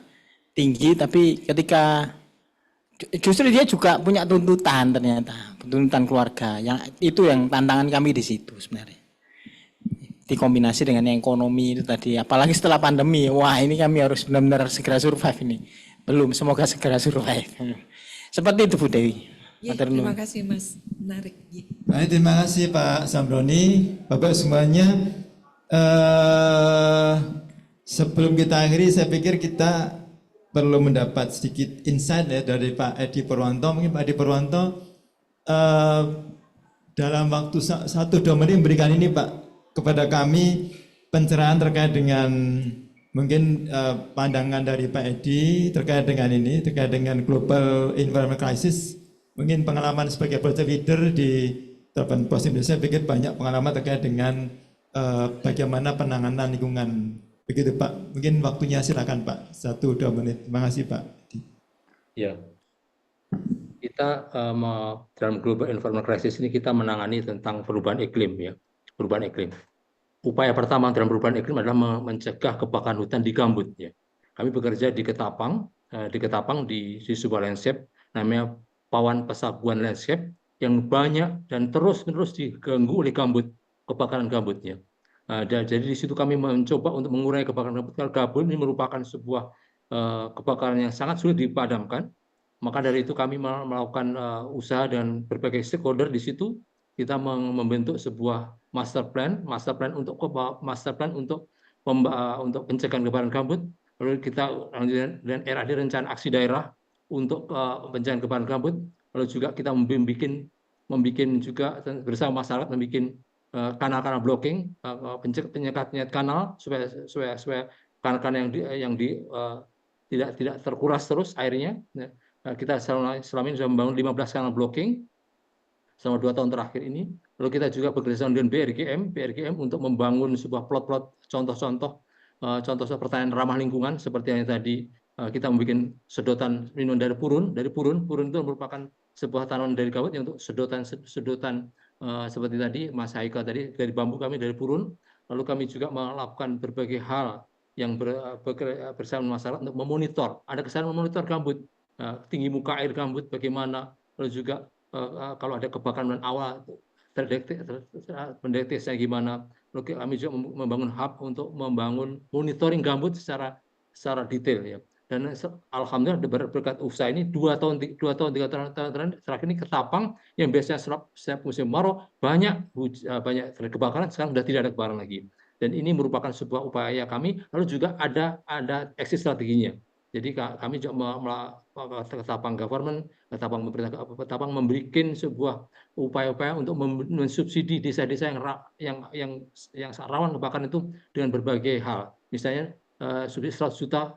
tinggi, tapi ketika justru dia juga punya tuntutan, ternyata tuntutan keluarga. Itu yang tantangan kami di situ sebenarnya. Dikombinasi dengan yang ekonomi itu tadi, apalagi setelah pandemi, wah ini kami harus benar-benar segera survive ini. Belum, semoga segera survive. Seperti itu Bu Dewi. Ya, terima kasih Mas, menarik. Ya. Baik, terima kasih Pak Sambroni, Bapak semuanya. Sebelum kita akhiri, saya pikir kita perlu mendapat sedikit insight ya dari Pak Edi Purwanto. Mungkin Pak Edi Purwanto dalam waktu 1-2 menit memberikan ini Pak kepada kami pencerahan terkait dengan mungkin pandangan dari Pak Edi terkait dengan ini, terkait dengan global environment crisis. Mungkin pengalaman sebagai project leader di Tapan Pos Indonesia, pikir banyak pengalaman terkait dengan bagaimana penanganan lingkungan. Begitu Pak, mungkin waktunya silakan Pak, 1-2 menit. Terima kasih Pak. Ya, kita dalam global environment crisis ini kita menangani tentang perubahan iklim ya, perubahan iklim. Upaya pertama dalam perubahan iklim adalah mencegah kebakaran hutan di gambut ya. Kami bekerja di Ketapang di sebuah landscape namanya pawan pasabuan landscape yang banyak dan terus-menerus diganggu oleh gambut, kebakaran gambutnya. Jadi di situ kami mencoba untuk mengurangi kebakaran gambut. Karena gambut ini merupakan sebuah kebakaran yang sangat sulit dipadamkan. Maka dari itu kami melakukan usaha dan berbagai stakeholder di situ. Kita membentuk sebuah master plan untuk pencegahan kebakaran gambut. Lalu kita dan RAD rencana aksi daerah untuk pencegahan kebakaran gambut. Lalu juga kita membuat juga bersama masyarakat membuat kanal-kanal blocking, penyekat kanal supaya kanal-kanal yang tidak terkuras terus airnya. Kita selama ini sudah membangun 15 kanal blocking selama 2 tahun terakhir ini. Lalu kita juga bekerjasama dengan BRGM untuk membangun sebuah plot-plot contoh-contoh pertanian ramah lingkungan seperti yang tadi kita membuat sedotan minum dari purun. Purun itu merupakan sebuah tanaman dari gambut yang untuk sedotan seperti tadi Mas Haika tadi dari bambu kami dari purun. Lalu kami juga melakukan berbagai hal yang bersama masyarakat untuk memonitor. Ada kesadaran memonitor gambut, tinggi muka air gambut bagaimana. Lalu juga kalau ada kebakaran awal mendeteksinya gimana. Lalu kami juga membangun hub untuk membangun monitoring gambut secara detail ya. Dan alhamdulillah berkat usaha ini 2 tahun 3 tahun terakhir ini Ketapang yang biasanya setiap musim kemarau banyak kebakaran, sekarang sudah tidak ada kebakaran lagi. Dan ini merupakan sebuah upaya kami. Lalu juga ada exit strateginya. Jadi kami juga Ketapang government, Ketapang memberikan sebuah upaya-upaya untuk mensubsidi desa-desa yang rawan kebakaran itu dengan berbagai hal. Misalnya 100 juta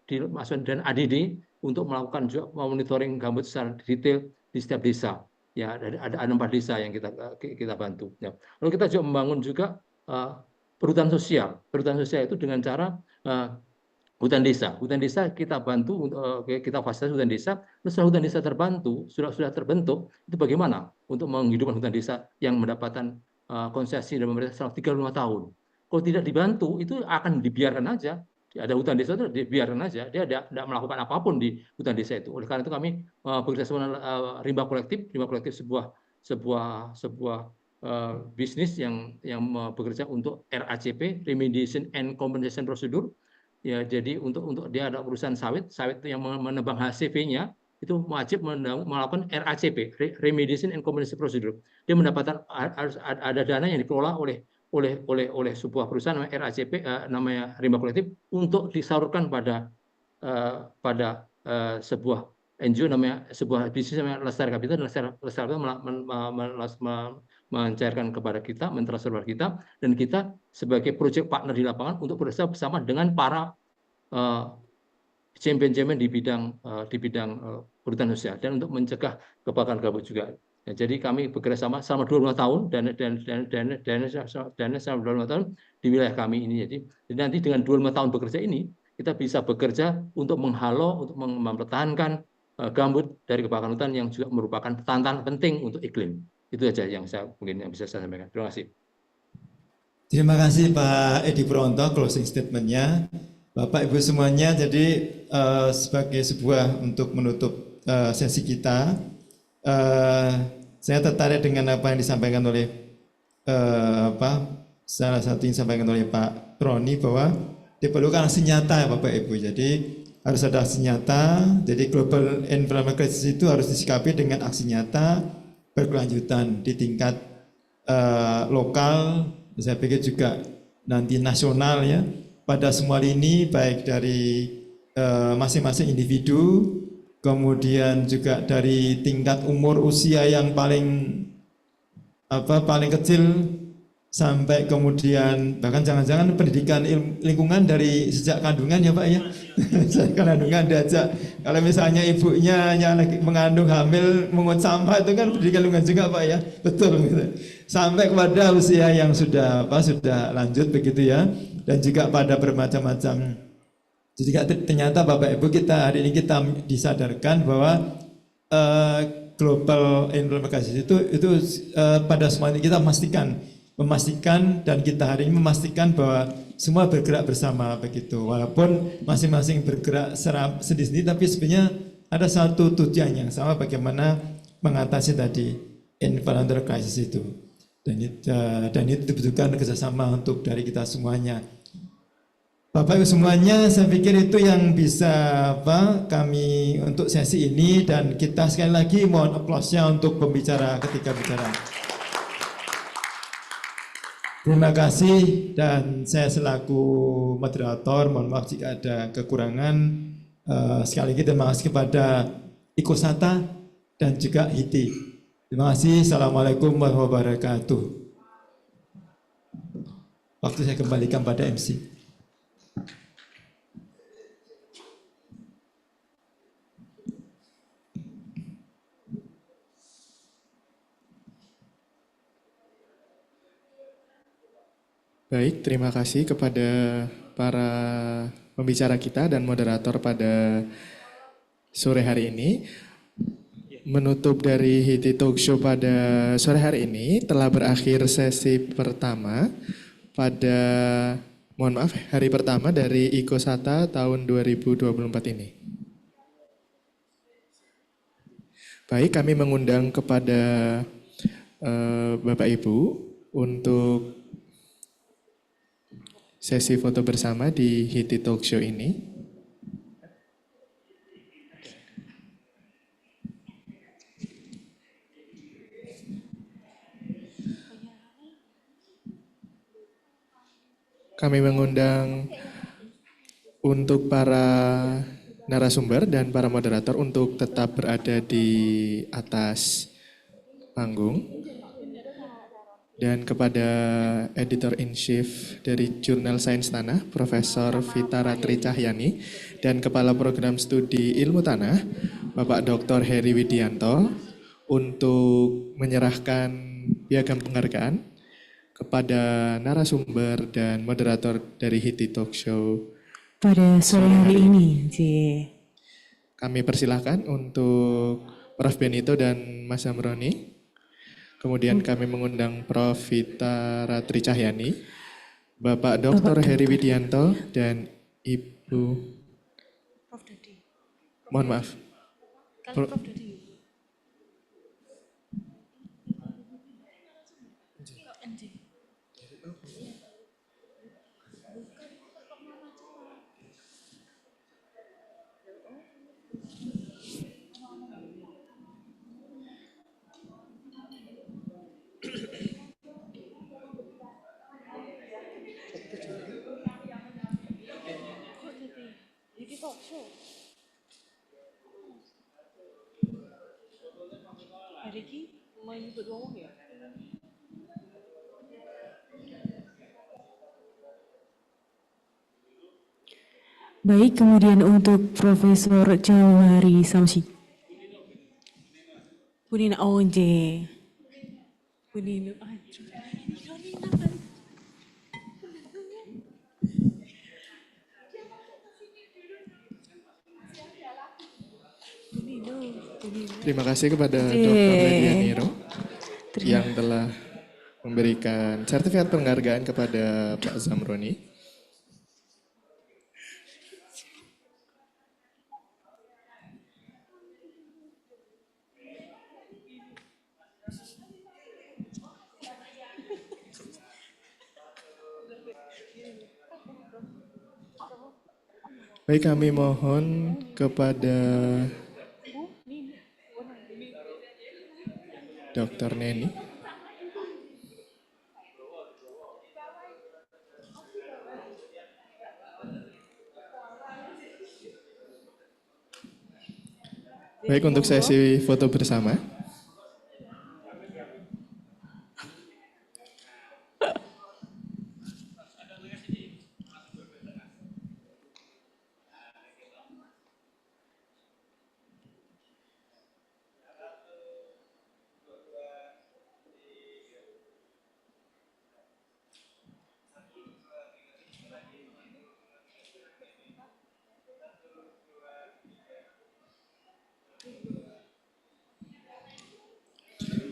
dimasukkan dan ADD untuk melakukan juga monitoring gambut secara detail di setiap desa. Ya, ada 4 desa yang kita bantu. Ya. Lalu kita juga membangun juga perhutanan sosial. Perhutanan sosial itu dengan cara hutan desa kita bantu, kita fasilitasi hutan desa. Setelah hutan desa sudah terbentuk, itu bagaimana untuk menghidupkan hutan desa yang mendapatkan konsesi dari pemerintah selama 35 tahun. Kalau tidak dibantu, itu akan dibiarkan aja. Ada hutan desa itu dibiarkan aja, dia tidak melakukan apapun di hutan desa itu. Oleh karena itu kami bekerjasama rimba kolektif sebuah bisnis yang bekerja untuk RACP, Remediation and Compensation Procedure. Ya, jadi untuk dia ada perusahaan sawit itu yang menebang HCV-nya itu wajib melakukan RACP, Remediation and Compensation Procedure. Dia mendapatkan harus ada dana yang dikelola oleh sebuah perusahaan namanya RACP, namanya rimba kolektif, untuk disalurkan pada sebuah NGO namanya sebuah bisnis namanya Lestari Capital. Dan Lestari mencairkan kepada kita, mentransfer kepada kita, dan kita sebagai project partner di lapangan untuk bekerja bersama dengan para champion-champion di bidang perhutanan sosial dan untuk mencegah kebakaran gambut juga. Ya, jadi kami bekerja sama selama 25 tahun dan selama 25 tahun di wilayah kami ini. Jadi nanti dengan 25 tahun bekerja ini kita bisa bekerja untuk menghalau, untuk mempertahankan gambut dari kebakaran hutan yang juga merupakan tantangan penting untuk iklim. Itu saja yang bisa saya sampaikan. Terima kasih. Terima kasih Pak Edi Purwonto closing statement-nya. Bapak Ibu semuanya, jadi sebagai sebuah untuk menutup sesi kita, saya tertarik dengan apa yang disampaikan oleh salah satu yang disampaikan oleh Pak Roni bahwa diperlukan aksi nyata ya Bapak Ibu. Jadi harus ada aksi nyata. Jadi global environment crisis itu harus disikapi dengan aksi nyata berkelanjutan di tingkat lokal. Saya pikir juga nanti nasional ya. Pada semua lini baik dari masing-masing individu, kemudian juga dari tingkat umur usia yang paling kecil sampai kemudian bahkan jangan-jangan pendidikan lingkungan dari sejak kandungan ya Pak ya. Sejak kandungan diajak, kalau misalnya ibunya yang lagi mengandung hamil mengut sampah itu kan pendidikan lingkungan juga Pak ya. Betul gitu. Sampai kepada usia yang sudah lanjut begitu ya, dan juga pada bermacam-macam. Jadi ternyata Bapak Ibu kita hari ini kita disadarkan bahwa global environment crisis itu pada semua ini kita memastikan dan kita hari ini memastikan bahwa semua bergerak bersama begitu. Walaupun masing-masing bergerak secara sendiri-sendiri, tapi sebenarnya ada satu tujuan yang sama bagaimana mengatasi tadi environmental crisis itu. Dan itu dibutuhkan kerjasama untuk dari kita semuanya. Bapak Ibu semuanya, saya pikir itu yang bisa kami untuk sesi ini, dan kita sekali lagi mohon aplausnya untuk pembicara ketika bicara. Terima kasih, dan saya selaku moderator mohon maaf jika ada kekurangan. Sekali lagi terima kasih kepada Ecosata dan juga HITI. Terima kasih. Assalamualaikum warahmatullahi wabarakatuh. Waktu saya kembalikan pada MC. Baik, terima kasih kepada para pembicara kita dan moderator pada sore hari ini. Menutup dari HITI Talk Show pada sore hari ini telah berakhir sesi pertama pada, mohon maaf, hari pertama dari Ecosata tahun 2024 ini. Baik, kami mengundang kepada Bapak Ibu untuk sesi foto bersama di HITI Talk Show ini. Kami mengundang untuk para narasumber dan para moderator untuk tetap berada di atas panggung. Dan kepada Editor-in-Chief dari Jurnal Sains Tanah, Profesor Vita Ratri Cahyani, dan Kepala Program Studi Ilmu Tanah, Bapak Dr. Heri Widianto, untuk menyerahkan piagam penghargaan kepada narasumber dan moderator dari HITI Talk Show pada sore hari ini. Kami persilahkan untuk Prof. Benito dan Mas Zamroni. Kemudian kami mengundang Prof. Vita Ratri Cahyani, Bapak Dr. Heri Widianto, dan Ibu Prof. Dodi. Mohon maaf. Prof. Dodi. Baik, kemudian untuk Profesor Jauhari Samsi. Punina Onje. Punina. Terima kasih kepada Dr. Lydia Niro yang telah memberikan sertifikat penghargaan kepada Pak Zamroni. Baik, kami mohon kepada Dr. Neni. Baik, untuk sesi foto bersama.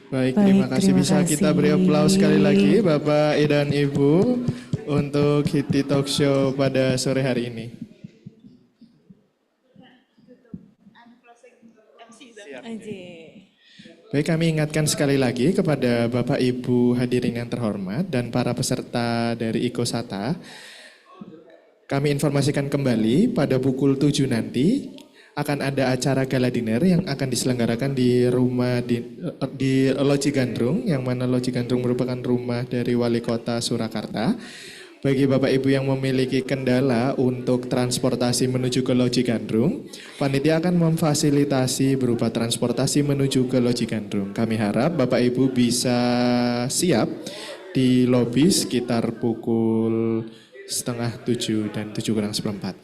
Baik, terima kasih. Bisa kita beri aplaus sekali lagi Bapak dan Ibu untuk HITI Talk Show pada sore hari ini. Baik, kami ingatkan sekali lagi kepada Bapak Ibu hadirin yang terhormat dan para peserta dari Ikosata. Kami informasikan kembali pada pukul 7 nanti akan ada acara gala dinner yang akan diselenggarakan di Loji Gandrung, yang mana Loji Gandrung merupakan rumah dari Wali Kota Surakarta. Bagi Bapak Ibu yang memiliki kendala untuk transportasi menuju ke Loji Gandrung, panitia akan memfasilitasi berupa transportasi menuju ke Loji Gandrung. Kami harap Bapak Ibu bisa siap di lobi sekitar pukul 6:30 dan 7:45.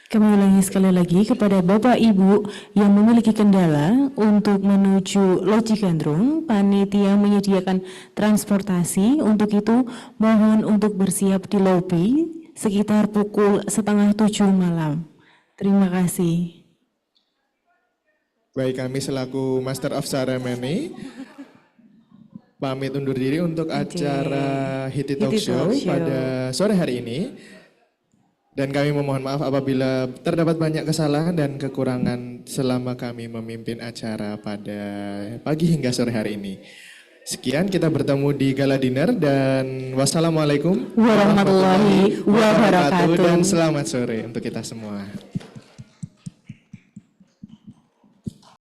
Kami ulangi sekali lagi kepada Bapak Ibu yang memiliki kendala untuk menuju Loji Gandrung, panitia menyediakan transportasi. Untuk itu mohon untuk bersiap di lobi sekitar pukul 6:30 malam. Terima kasih. Baik, kami selaku Master of Ceremony pamit undur diri untuk acara Hiti Talk Show pada sore hari ini. Dan kami memohon maaf apabila terdapat banyak kesalahan dan kekurangan selama kami memimpin acara pada pagi hingga sore hari ini. Sekian, kita bertemu di Gala Dinner dan wassalamualaikum Warahmatullahi wabarakatuh. dan selamat sore untuk kita semua.